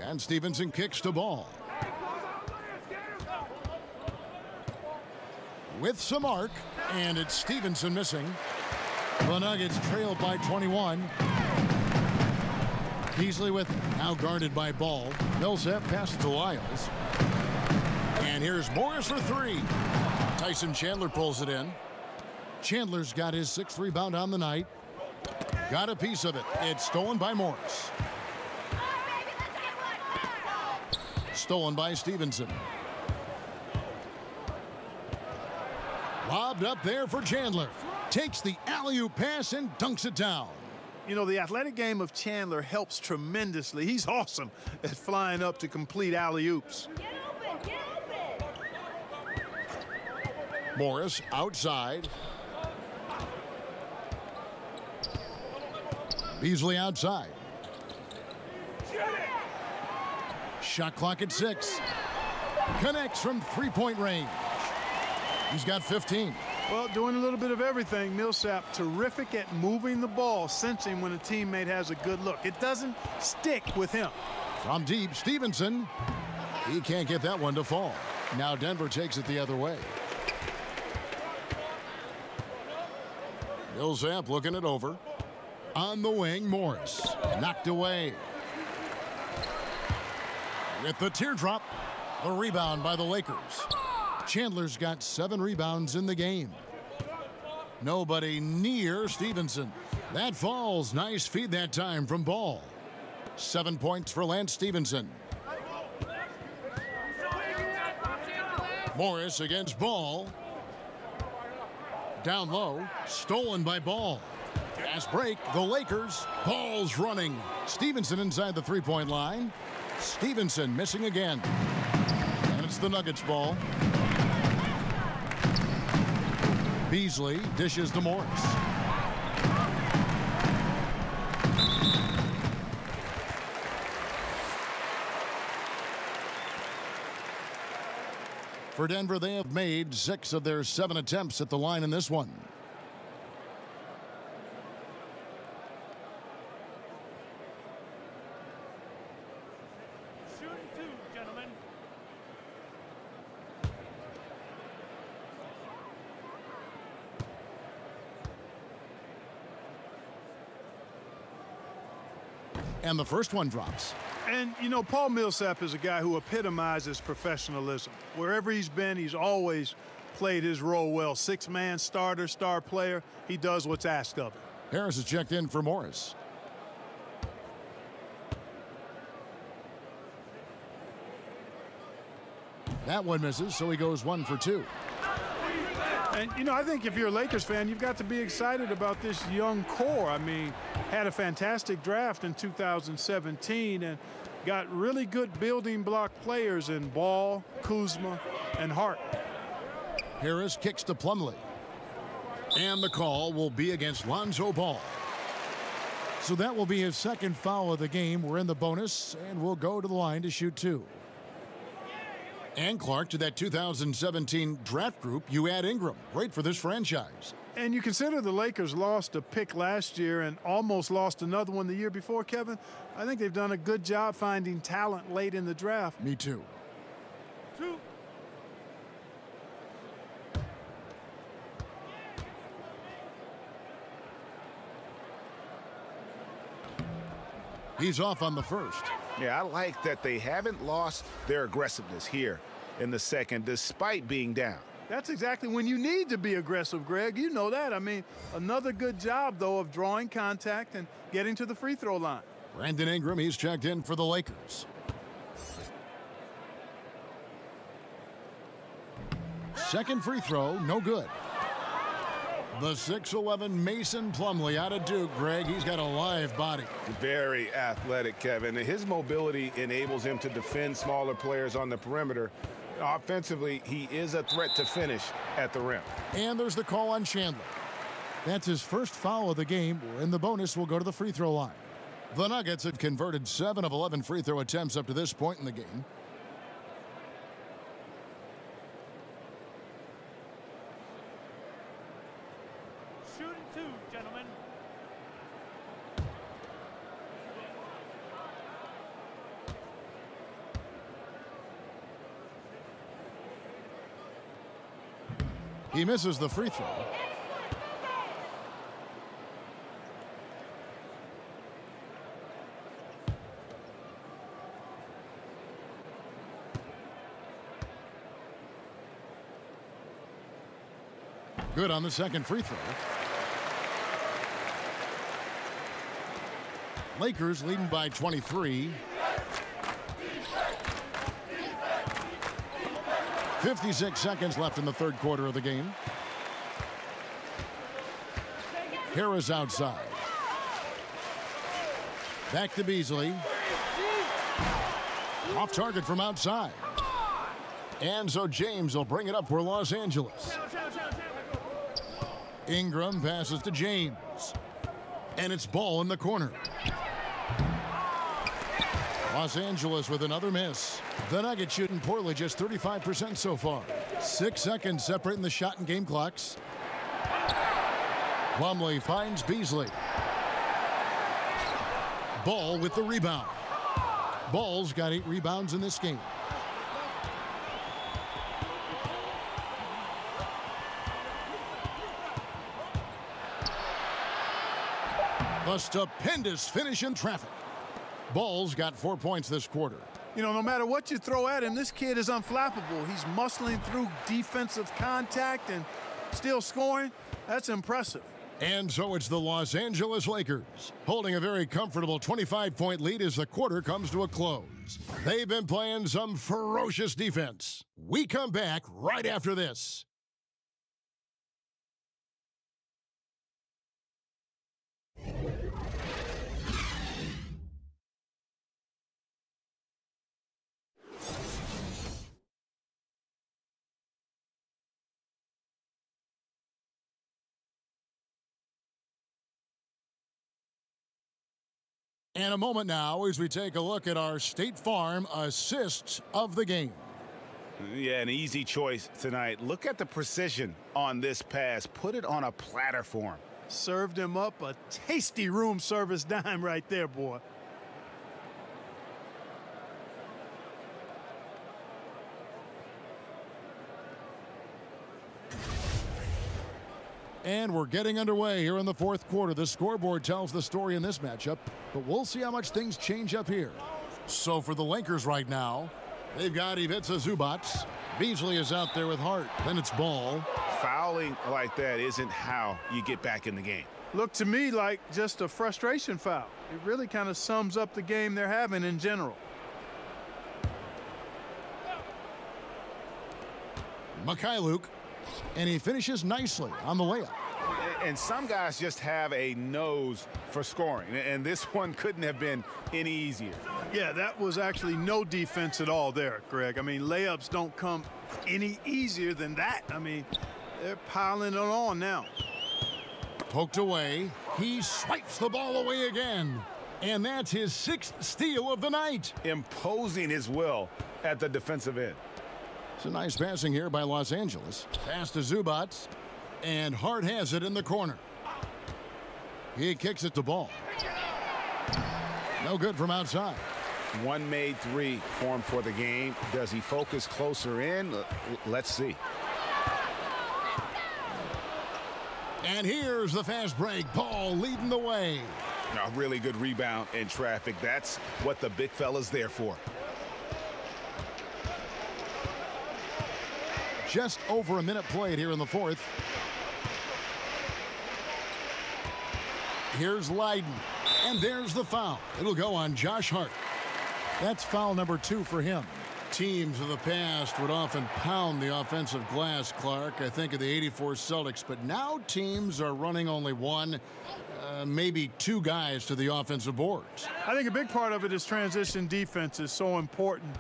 And Stevenson kicks to Ball. With some arc, and it's Stevenson missing. The Nuggets trail by 21. Beasley with now guarded by Ball. Millsap passes to Lyles. And here's Morris for 3. Tyson Chandler pulls it in. Chandler's got his 6th rebound on the night. Got a piece of it. It's stolen by Morris. Stolen by Stevenson. Lobbed up there for Chandler. Takes the alley-oop pass and dunks it down. You know, the athletic game of Chandler helps tremendously. He's awesome at flying up to complete alley-oops. Morris outside. Beasley outside. Shot clock at 6. Connects from 3-point range. He's got 15. Well, doing a little bit of everything. Millsap terrific at moving the ball, sensing when a teammate has a good look. It doesn't stick with him. From deep, Stevenson. He can't get that one to fall. Now Denver takes it the other way. Millsap looking it over. On the wing, Morris. Knocked away. With the teardrop, the rebound by the Lakers. Chandler's got 7 rebounds in the game. Nobody near Stevenson. That falls. Nice feed that time from Ball. 7 points for Lance Stevenson. Morris against Ball. Down low. Stolen by Ball. Fast break, the Lakers. Ball's running. Stevenson inside the three-point line. Stevenson missing again. And it's the Nuggets ball. Beasley dishes to Morris. For Denver, they have made 6 of their 7 attempts at the line in this one. Shooting 2, gentlemen. And the first one drops. And, you know, Paul Millsap is a guy who epitomizes professionalism. Wherever he's been, he's always played his role well. 6-man starter, star player. He does what's asked of him. Harris is checked in for Morris. That one misses, so he goes 1 for 2. And, you know, I think if you're a Lakers fan, you've got to be excited about this young core. I mean, had a fantastic draft in 2017 and got really good building block players in Ball, Kuzma, and Hart. Harris kicks to Plumlee. And the call will be against Lonzo Ball. So that will be his second foul of the game. We're in the bonus, and we'll go to the line to shoot 2. And Clark, to that 2017 draft group, you add Ingram. Great for this franchise. And you consider the Lakers lost a pick last year and almost lost another one the year before, Kevin. I think they've done a good job finding talent late in the draft. Me too. 2. He's off on the first. Yeah, I like that they haven't lost their aggressiveness here in the second, despite being down. That's exactly when you need to be aggressive, Greg. You know that. I mean, another good job, though, of drawing contact and getting to the free throw line. Brandon Ingram, he's checked in for the Lakers. Second free throw, no good. The 6'11" Mason Plumlee out of Duke, Greg. He's got a live body. Very athletic, Kevin. His mobility enables him to defend smaller players on the perimeter. Offensively, he is a threat to finish at the rim. And there's the call on Chandler. That's his first foul of the game. In the bonus, we'll go to the free throw line. The Nuggets have converted 7 of 11 free throw attempts up to this point in the game. Shooting 2, gentlemen. He misses the free throw. Good on the second free throw. Lakers leading by 23. 56 seconds left in the third quarter of the game. Harris outside. Back to Beasley. Off target from outside. And so James will bring it up for Los Angeles. Ingram passes to James. And it's Ball in the corner. Los Angeles with another miss. The Nuggets shooting poorly, just 35% so far. 6 seconds separating the shot and game clocks. Plumlee finds Beasley. Ball with the rebound. Ball's got 8 rebounds in this game. A stupendous finish in traffic. Ball's got 4 points this quarter. You know, no matter what you throw at him, this kid is unflappable. He's muscling through defensive contact and still scoring. That's impressive. And so it's the Los Angeles Lakers holding a very comfortable 25-point lead as the quarter comes to a close. They've been playing some ferocious defense. We come back right after this. And a moment now as we take a look at our State Farm assists of the game. Yeah, an easy choice tonight. Look at the precision on this pass. Put it on a platter for him. Served him up a tasty room service dime right there, boy. And we're getting underway here in the fourth quarter. The scoreboard tells the story in this matchup, but we'll see how much things change up here. So for the Lakers right now, they've got Ivica Zubac. Beasley is out there with Hart. Then it's Ball. Fouling like that isn't how you get back in the game. Looked to me like just a frustration foul. It really kind of sums up the game they're having in general. Mykhailiuk, and he finishes nicely on the layup. And some guys just have a nose for scoring, and this one couldn't have been any easier. Yeah, that was actually no defense at all there, Greg. I mean, layups don't come any easier than that. I mean, they're piling it on now. Poked away. He swipes the ball away again. And that's his 6th steal of the night. Imposing his will at the defensive end. It's a nice passing here by Los Angeles. Pass to Zubac. And Hart has it in the corner. He kicks it to Ball. No good from outside. One made three for him for the game. Does he focus closer in? Let's see. And here's the fast break. Ball leading the way. A really good rebound in traffic. That's what the big fella's there for. Just over a minute played here in the fourth. Here's Leiden. And there's the foul. It'll go on Josh Hart. That's foul number 2 for him. Teams of the past would often pound the offensive glass, Clark. I think of the '84 Celtics. But now teams are running only one, maybe 2 guys to the offensive boards. I think a big part of it is transition defense is so important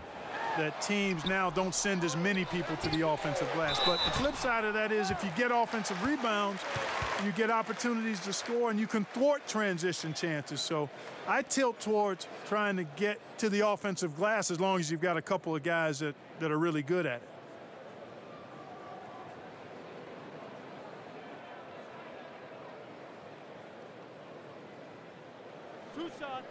that teams now don't send as many people to the offensive glass. But the flip side of that is if you get offensive rebounds, you get opportunities to score and you can thwart transition chances. So I tilt towards trying to get to the offensive glass as long as you've got a couple of guys that are really good at it. Two shots.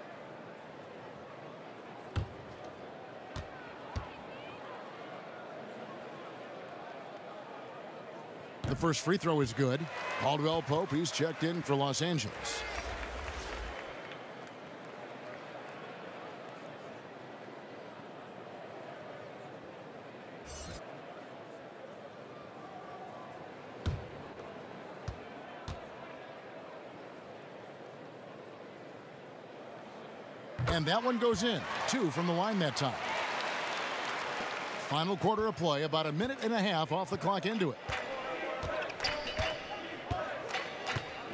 The first free throw is good. Caldwell Pope, he's checked in for Los Angeles. And that one goes in. 2 from the line that time. Final quarter of play, about a minute and a half off the clock into it.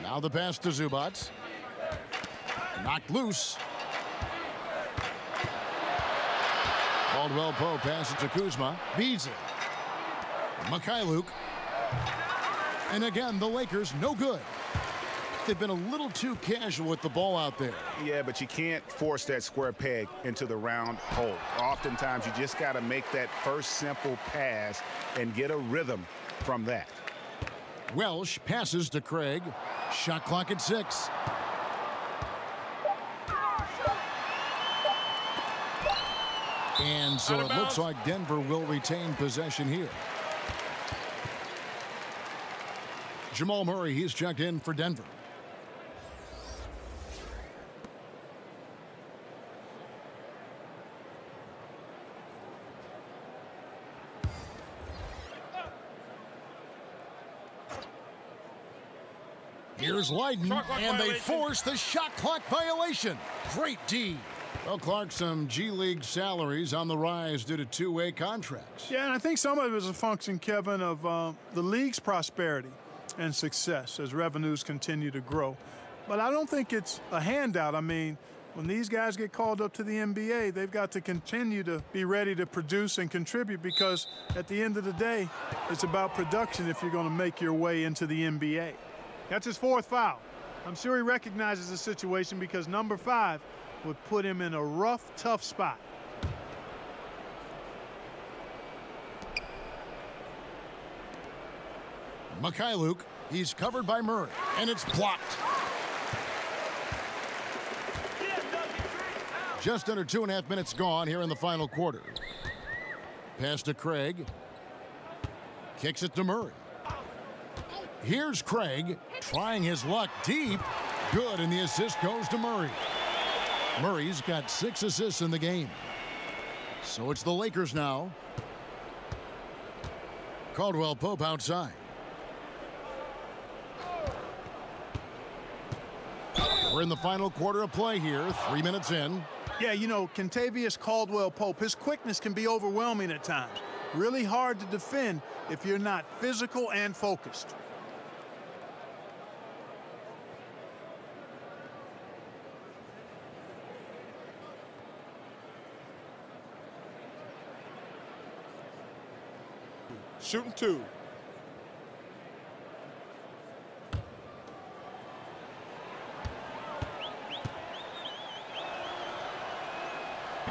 Now the pass to Zubac. Knocked loose. Caldwell Pope passes to Kuzma. Beasley. Mykhailiuk. And again, the Lakers no good. They've been a little too casual with the ball out there. Yeah, but you can't force that square peg into the round hole. Oftentimes, you just got to make that first simple pass and get a rhythm from that. Welsh passes to Craig. Shot clock at 6. And so it looks like Denver will retain possession here. Jamal Murray, he's checked in for Denver. Here's Leiden, and they force the shot clock violation. Great D. Well, Clark, some G League salaries on the rise due to two-way contracts. Yeah, and I think some of it is a function, Kevin, of the league's prosperity and success as revenues continue to grow. But I don't think it's a handout. I mean, when these guys get called up to the NBA, they've got to continue to be ready to produce and contribute, because at the end of the day, it's about production if you're going to make your way into the NBA. That's his 4th foul. I'm sure he recognizes the situation, because number 5 would put him in a rough, tough spot. Mykhailiuk, he's covered by Murray, and it's blocked. Just under 2.5 minutes gone here in the final quarter. Pass to Craig. Kicks it to Murray. Here's Craig trying his luck deep. Good, and the assist goes to Murray. Murray's got 6 assists in the game. So it's the Lakers now. Caldwell Pope outside. We're in the final quarter of play here, 3 minutes in. Yeah, you know, Kentavious Caldwell-Pope, his quickness can be overwhelming at times. Really hard to defend if you're not physical and focused. Shooting 2.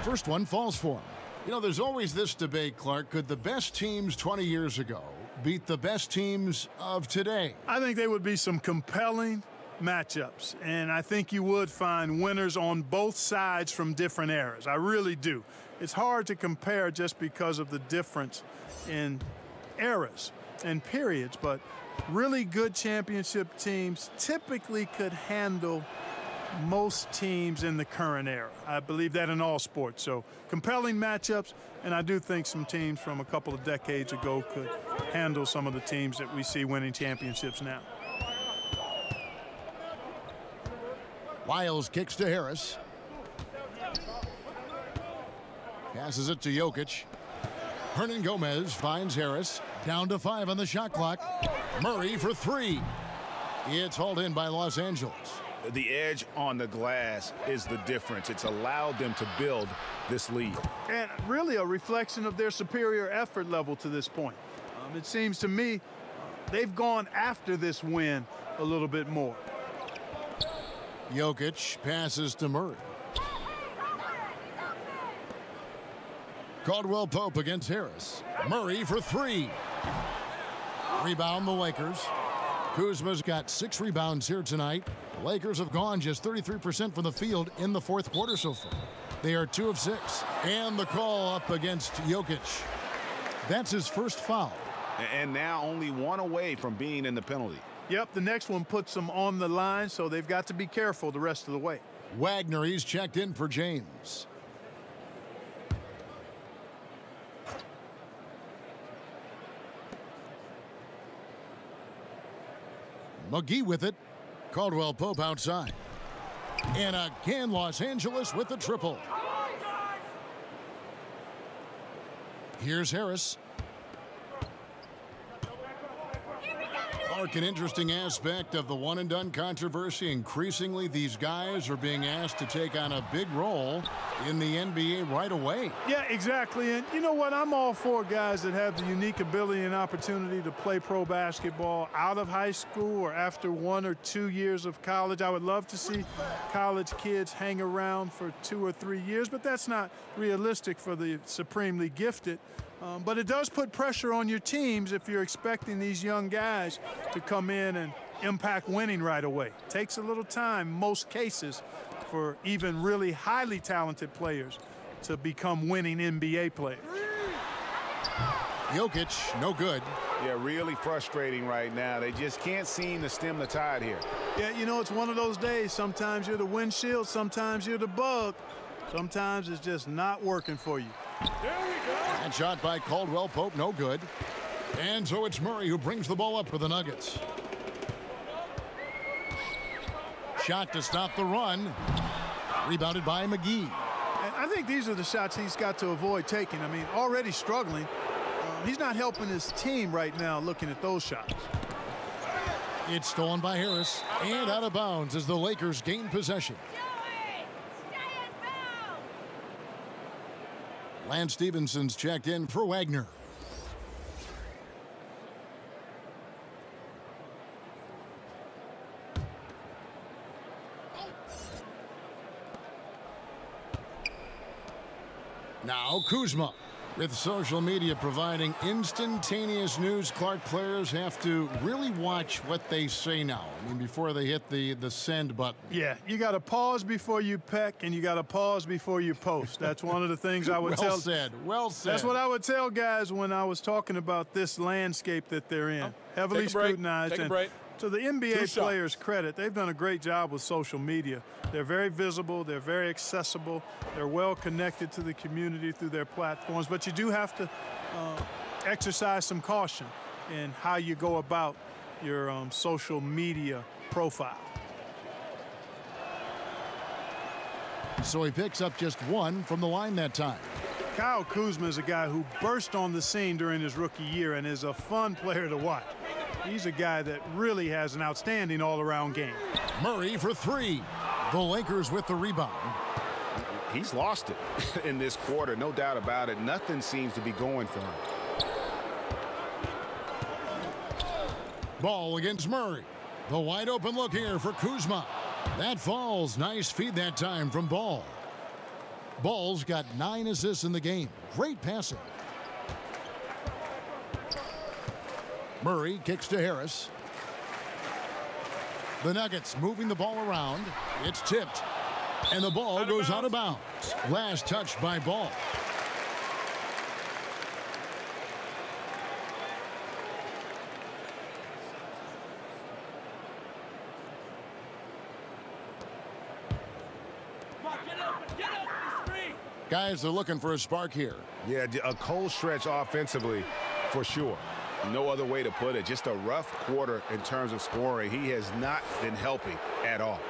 First one falls for him. You know, there's always this debate, Clark. Could the best teams 20 years ago beat the best teams of today? I think there would be some compelling matchups, and I think you would find winners on both sides from different eras. I really do. It's hard to compare just because of the difference in eras and periods, but really good championship teams typically could handle most teams in the current era. I believe that in all sports. So compelling matchups, and I do think some teams from a couple of decades ago could handle some of the teams that we see winning championships now. Lyles kicks to Harris. Passes it to Jokic. Hernan Gomez finds Harris. Down to 5 on the shot clock. Murray for 3. It's hauled in by Los Angeles. The edge on the glass is the difference. It's allowed them to build this lead. And really a reflection of their superior effort level to this point. It seems to me they've gone after this win a little bit more. Jokic passes to Murray. Caldwell Pope against Harris. Murray for 3. Rebound the Lakers. Kuzma's got 6 rebounds here tonight. The Lakers have gone just 33% from the field in the 4th quarter so far. They are 2 of 6. And the call up against Jokic. That's his first foul. And now only 1 away from being in the penalty. Yep, the next one puts them on the line, so they've got to be careful the rest of the way. Wagner, he's checked in for James. McGee with it. Caldwell Pope outside. And again, Los Angeles with the triple. Here's Harris. Clark, an interesting aspect of the one-and-done controversy. Increasingly, these guys are being asked to take on a big role in the NBA right away. Yeah, exactly. And you know what? I'm all for guys that have the unique ability and opportunity to play pro basketball out of high school or after 1 or 2 years of college. I would love to see college kids hang around for 2 or 3 years, but that's not realistic for the supremely gifted. But it does put pressure on your teams if you're expecting these young guys to come in and impact winning right away. It takes a little time, most cases, for even really highly talented players to become winning NBA players. Jokic, no good. Yeah, really frustrating right now. They just can't seem to stem the tide here. Yeah, you know, it's one of those days. Sometimes you're the windshield, sometimes you're the bug. Sometimes it's just not working for you. And shot by Caldwell Pope, no good. And so it's Murray who brings the ball up for the Nuggets. Shot to stop the run. Rebounded by McGee. And I think these are the shots he's got to avoid taking. I mean, already struggling. He's not helping his team right now looking at those shots. It's stolen by Harris and out of bounds as the Lakers gain possession. Lance Stephenson's checked in for Wagner. Now Kuzma. With social media providing instantaneous news, Clark, players have to really watch what they say now. I mean, before they hit the send button. Yeah, you got to pause before you peck, and you got to pause before you post. That's one of the things I would tell. Well said. Well said. That's what I would tell guys when I was talking about this landscape that they're in. Heavily scrutinized. Take a break. To the NBA players' credit, they've done a great job with social media. They're very visible. They're very accessible. They're well connected to the community through their platforms. But you do have to exercise some caution in how you go about your social media profile. So he picks up just one from the line that time. Kyle Kuzma is a guy who burst on the scene during his rookie year and is a fun player to watch. He's a guy that really has an outstanding all-around game. Murray for three. The Lakers with the rebound. He's lost it in this quarter, no doubt about it. Nothing seems to be going for him. Ball against Murray. The wide open look here for Kuzma. That falls. Nice feed that time from Ball. Ball's got 9 assists in the game. Great passing. Murray kicks to Harris. The Nuggets moving the ball around. It's tipped. And the ball goes out of bounds. Last touch by Ball. Guys, they're looking for a spark here. Yeah, a cold stretch offensively for sure. No other way to put it. Just a rough quarter in terms of scoring. He has not been helping at all.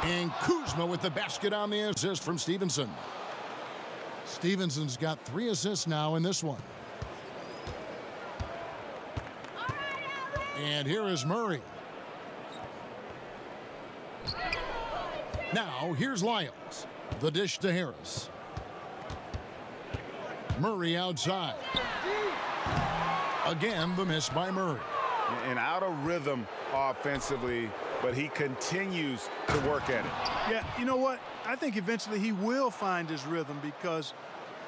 And Kuzma with the basket on the assist from Stephenson. Stephenson's got 3 assists now in this one. And here is Murray. Now, here's Lyles. The dish to Harris. Murray outside. Again, the miss by Murray. And out of rhythm offensively, but he continues to work at it. Yeah, you know what? I think eventually he will find his rhythm because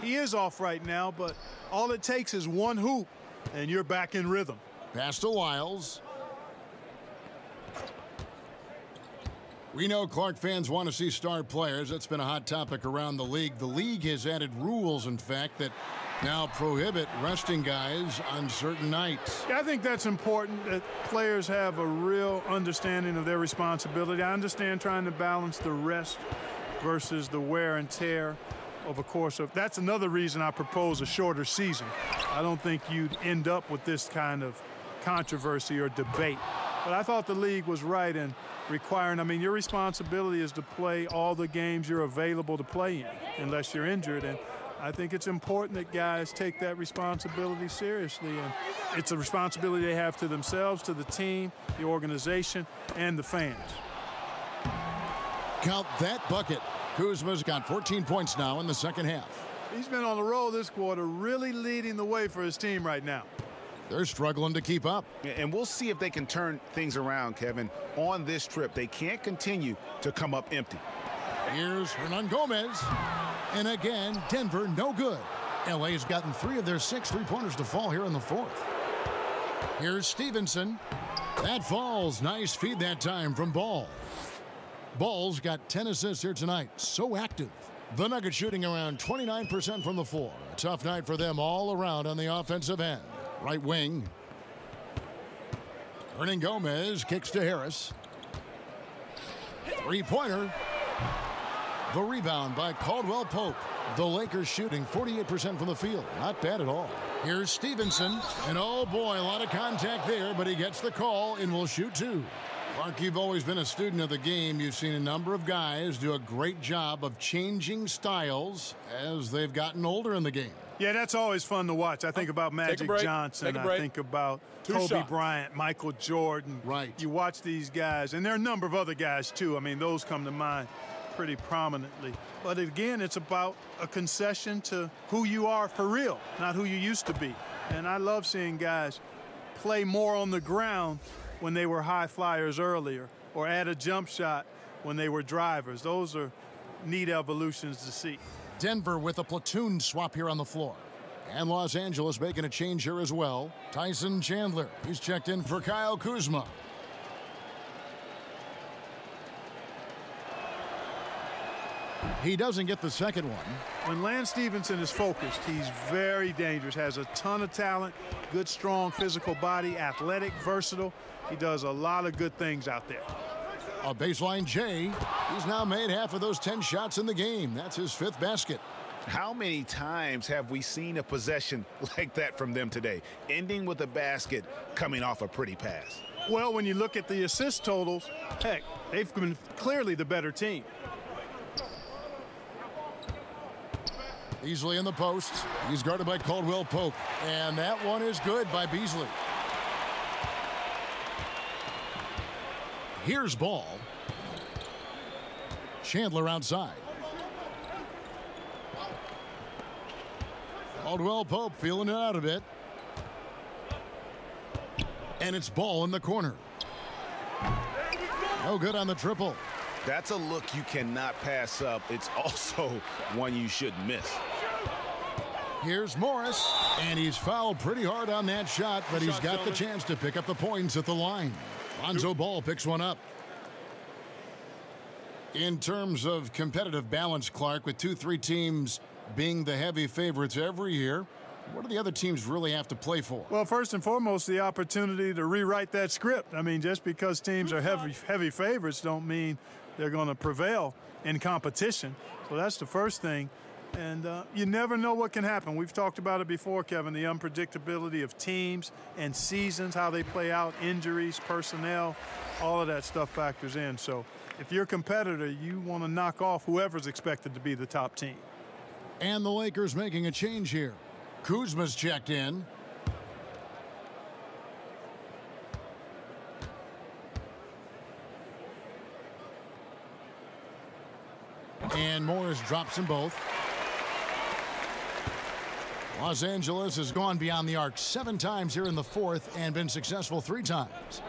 he is off right now, but all it takes is one hoop, and you're back in rhythm. Pass to Lyles. We know Clark fans want to see star players. That's been a hot topic around the league. The league has added rules, in fact, that now prohibit resting guys on certain nights. Yeah, I think that's important, that players have a real understanding of their responsibility. I understand trying to balance the rest versus the wear and tear of a course of. That's another reason I propose a shorter season. I don't think you'd end up with this kind of controversy or debate. But I thought the league was right in requiring, I mean, your responsibility is to play all the games you're available to play in, unless you're injured. And I think it's important that guys take that responsibility seriously. And it's a responsibility they have to themselves, to the team, the organization, and the fans. Count that bucket. Kuzma's got 14 points now in the second half. He's been on the roll this quarter, really leading the way for his team right now. They're struggling to keep up. And we'll see if they can turn things around, Kevin. On this trip, they can't continue to come up empty. Here's Hernangomez. And again, Denver no good. LA's gotten 3 of their 6 three-pointers to fall here in the fourth. Here's Stephenson. That falls. Nice feed that time from Ball. Ball's got 10 assists here tonight. So active. The Nuggets shooting around 29% from the floor. A tough night for them all around on the offensive end. Right wing. Hernangomez kicks to Harris. Three-pointer. The rebound by Caldwell Pope. The Lakers shooting 48% from the field. Not bad at all. Here's Stephenson. And oh boy, a lot of contact there, but he gets the call and will shoot 2. Clark, you've always been a student of the game. You've seen a number of guys do a great job of changing styles as they've gotten older in the game. Yeah, that's always fun to watch. I think about Magic Johnson. I think about Kobe Bryant, Michael Jordan. Right. You watch these guys, and there are a number of other guys, too. I mean, those come to mind pretty prominently. But again, it's about a concession to who you are for real, not who you used to be. And I love seeing guys play more on the ground when they were high flyers earlier, or add a jump shot when they were drivers. Those are neat evolutions to see. Denver with a platoon swap here on the floor. And Los Angeles making a change here as well. Tyson Chandler, he's checked in for Kyle Kuzma. He doesn't get the second one. When Lance Stephenson is focused, he's very dangerous, has a ton of talent, good, strong physical body, athletic, versatile. He does a lot of good things out there. A baseline Jay. He's now made half of those 10 shots in the game. That's his 5th basket. How many times have we seen a possession like that from them today, ending with a basket coming off a pretty pass? Well, when you look at the assist totals, heck, they've been clearly the better team. Beasley in the post. He's guarded by Caldwell Pope. And that one is good by Beasley. Here's Ball. Chandler outside. Caldwell Pope feeling it out a bit. And it's Ball in the corner. No good on the triple. That's a look you cannot pass up. It's also one you shouldn't miss. Here's Morris, and he's fouled pretty hard on that shot, but he's got the chance to pick up the points at the line. Lonzo Ball picks one up. In terms of competitive balance, Clark, with 2-3 teams being the heavy favorites every year, what do the other teams really have to play for? Well, first and foremost, the opportunity to rewrite that script. I mean, just because teams are heavy favorites don't mean they're going to prevail in competition. So that's the first thing. And you never know what can happen. We've talked about it before, Kevin, the unpredictability of teams and seasons, how they play out, injuries, personnel, all of that stuff factors in. So if you're a competitor, you want to knock off whoever's expected to be the top team. And the Lakers making a change here. Kuzma's checked in. And Morris drops them both. Los Angeles has gone beyond the arc 7 times here in the 4th and been successful 3 times.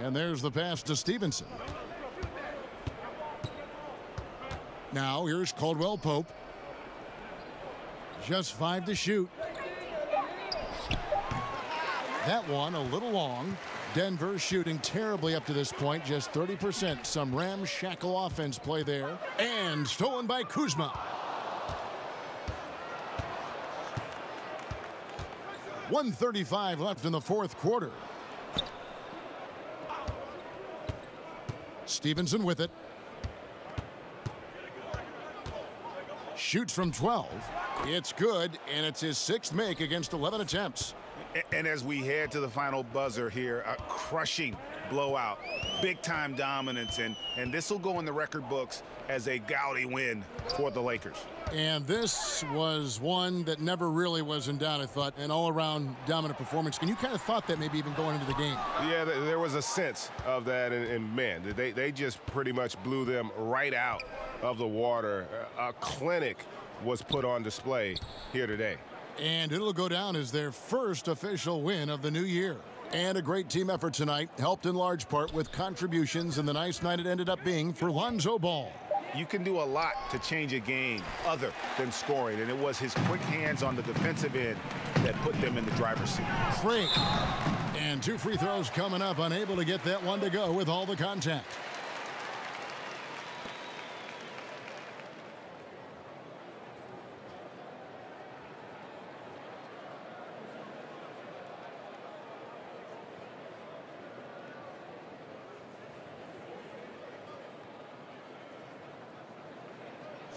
And there's the pass to Stevenson. Now here's Caldwell Pope. Just 5 to shoot. That one a little long. Denver shooting terribly up to this point, just 30%. Some ramshackle offense play there. And stolen by Kuzma. 1:35 left in the 4th quarter. Stevenson with it. Shoots from 12. It's good, and it's his 6th make against 11 attempts. And as we head to the final buzzer here, a crushing blowout, big-time dominance, and this will go in the record books as a gaudy win for the Lakers. And this was one that never really was in doubt, I thought, an all-around dominant performance. And you kind of thought that maybe even going into the game. Yeah, there was a sense of that, and man, they just pretty much blew them right out of the water. A clinic was put on display here today. And it'll go down as their first official win of the new year. And a great team effort tonight, helped in large part with contributions in the nice night it ended up being for Lonzo Ball. You can do a lot to change a game other than scoring, and it was his quick hands on the defensive end that put them in the driver's seat. Frank. And 2 free throws coming up, unable to get that one to go with all the contact.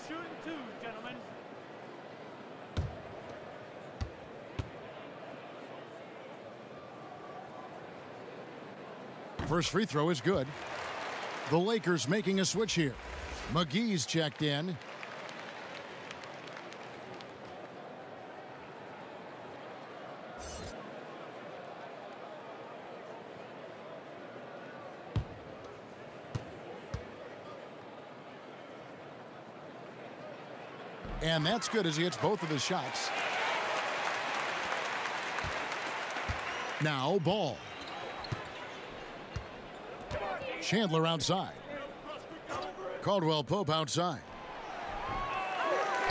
Shooting 2, gentlemen. First free throw is good. The Lakers making a switch here. McGee's checked in. And that's good as he hits both of his shots. Now ball. Chandler outside. Caldwell Pope outside.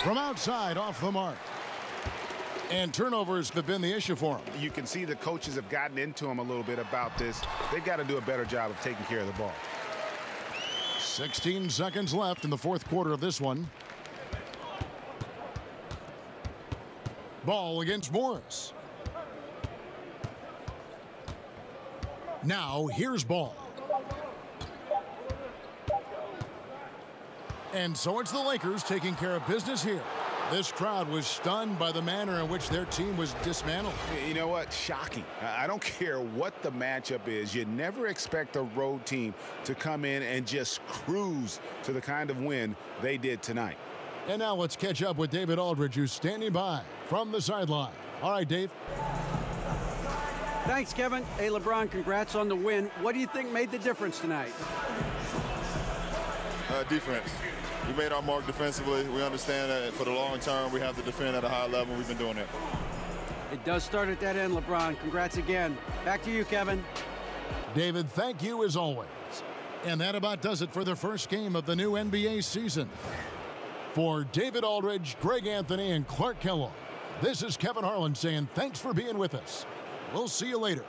From outside, off the mark. And turnovers have been the issue for him. You can see the coaches have gotten into him a little bit about this. They've got to do a better job of taking care of the ball. 16 seconds left in the fourth quarter of this one. Ball against Morris. Now here's ball. And so it's the Lakers taking care of business here. This crowd was stunned by the manner in which their team was dismantled. You know what? Shocking. I don't care what the matchup is. You never expect a road team to come in and just cruise to the kind of win they did tonight. And now let's catch up with David Aldridge, who's standing by from the sideline. All right, Dave. Thanks, Kevin. Hey, LeBron, congrats on the win. What do you think made the difference tonight? Defense. We made our mark defensively. We understand that for the long term, we have to defend at a high level. We've been doing it. It does start at that end, LeBron. Congrats again. Back to you, Kevin. David, thank you as always. And that about does it for the first game of the new NBA season. For David Aldridge, Greg Anthony, and Clark Kellogg, this is Kevin Harlan saying thanks for being with us. We'll see you later.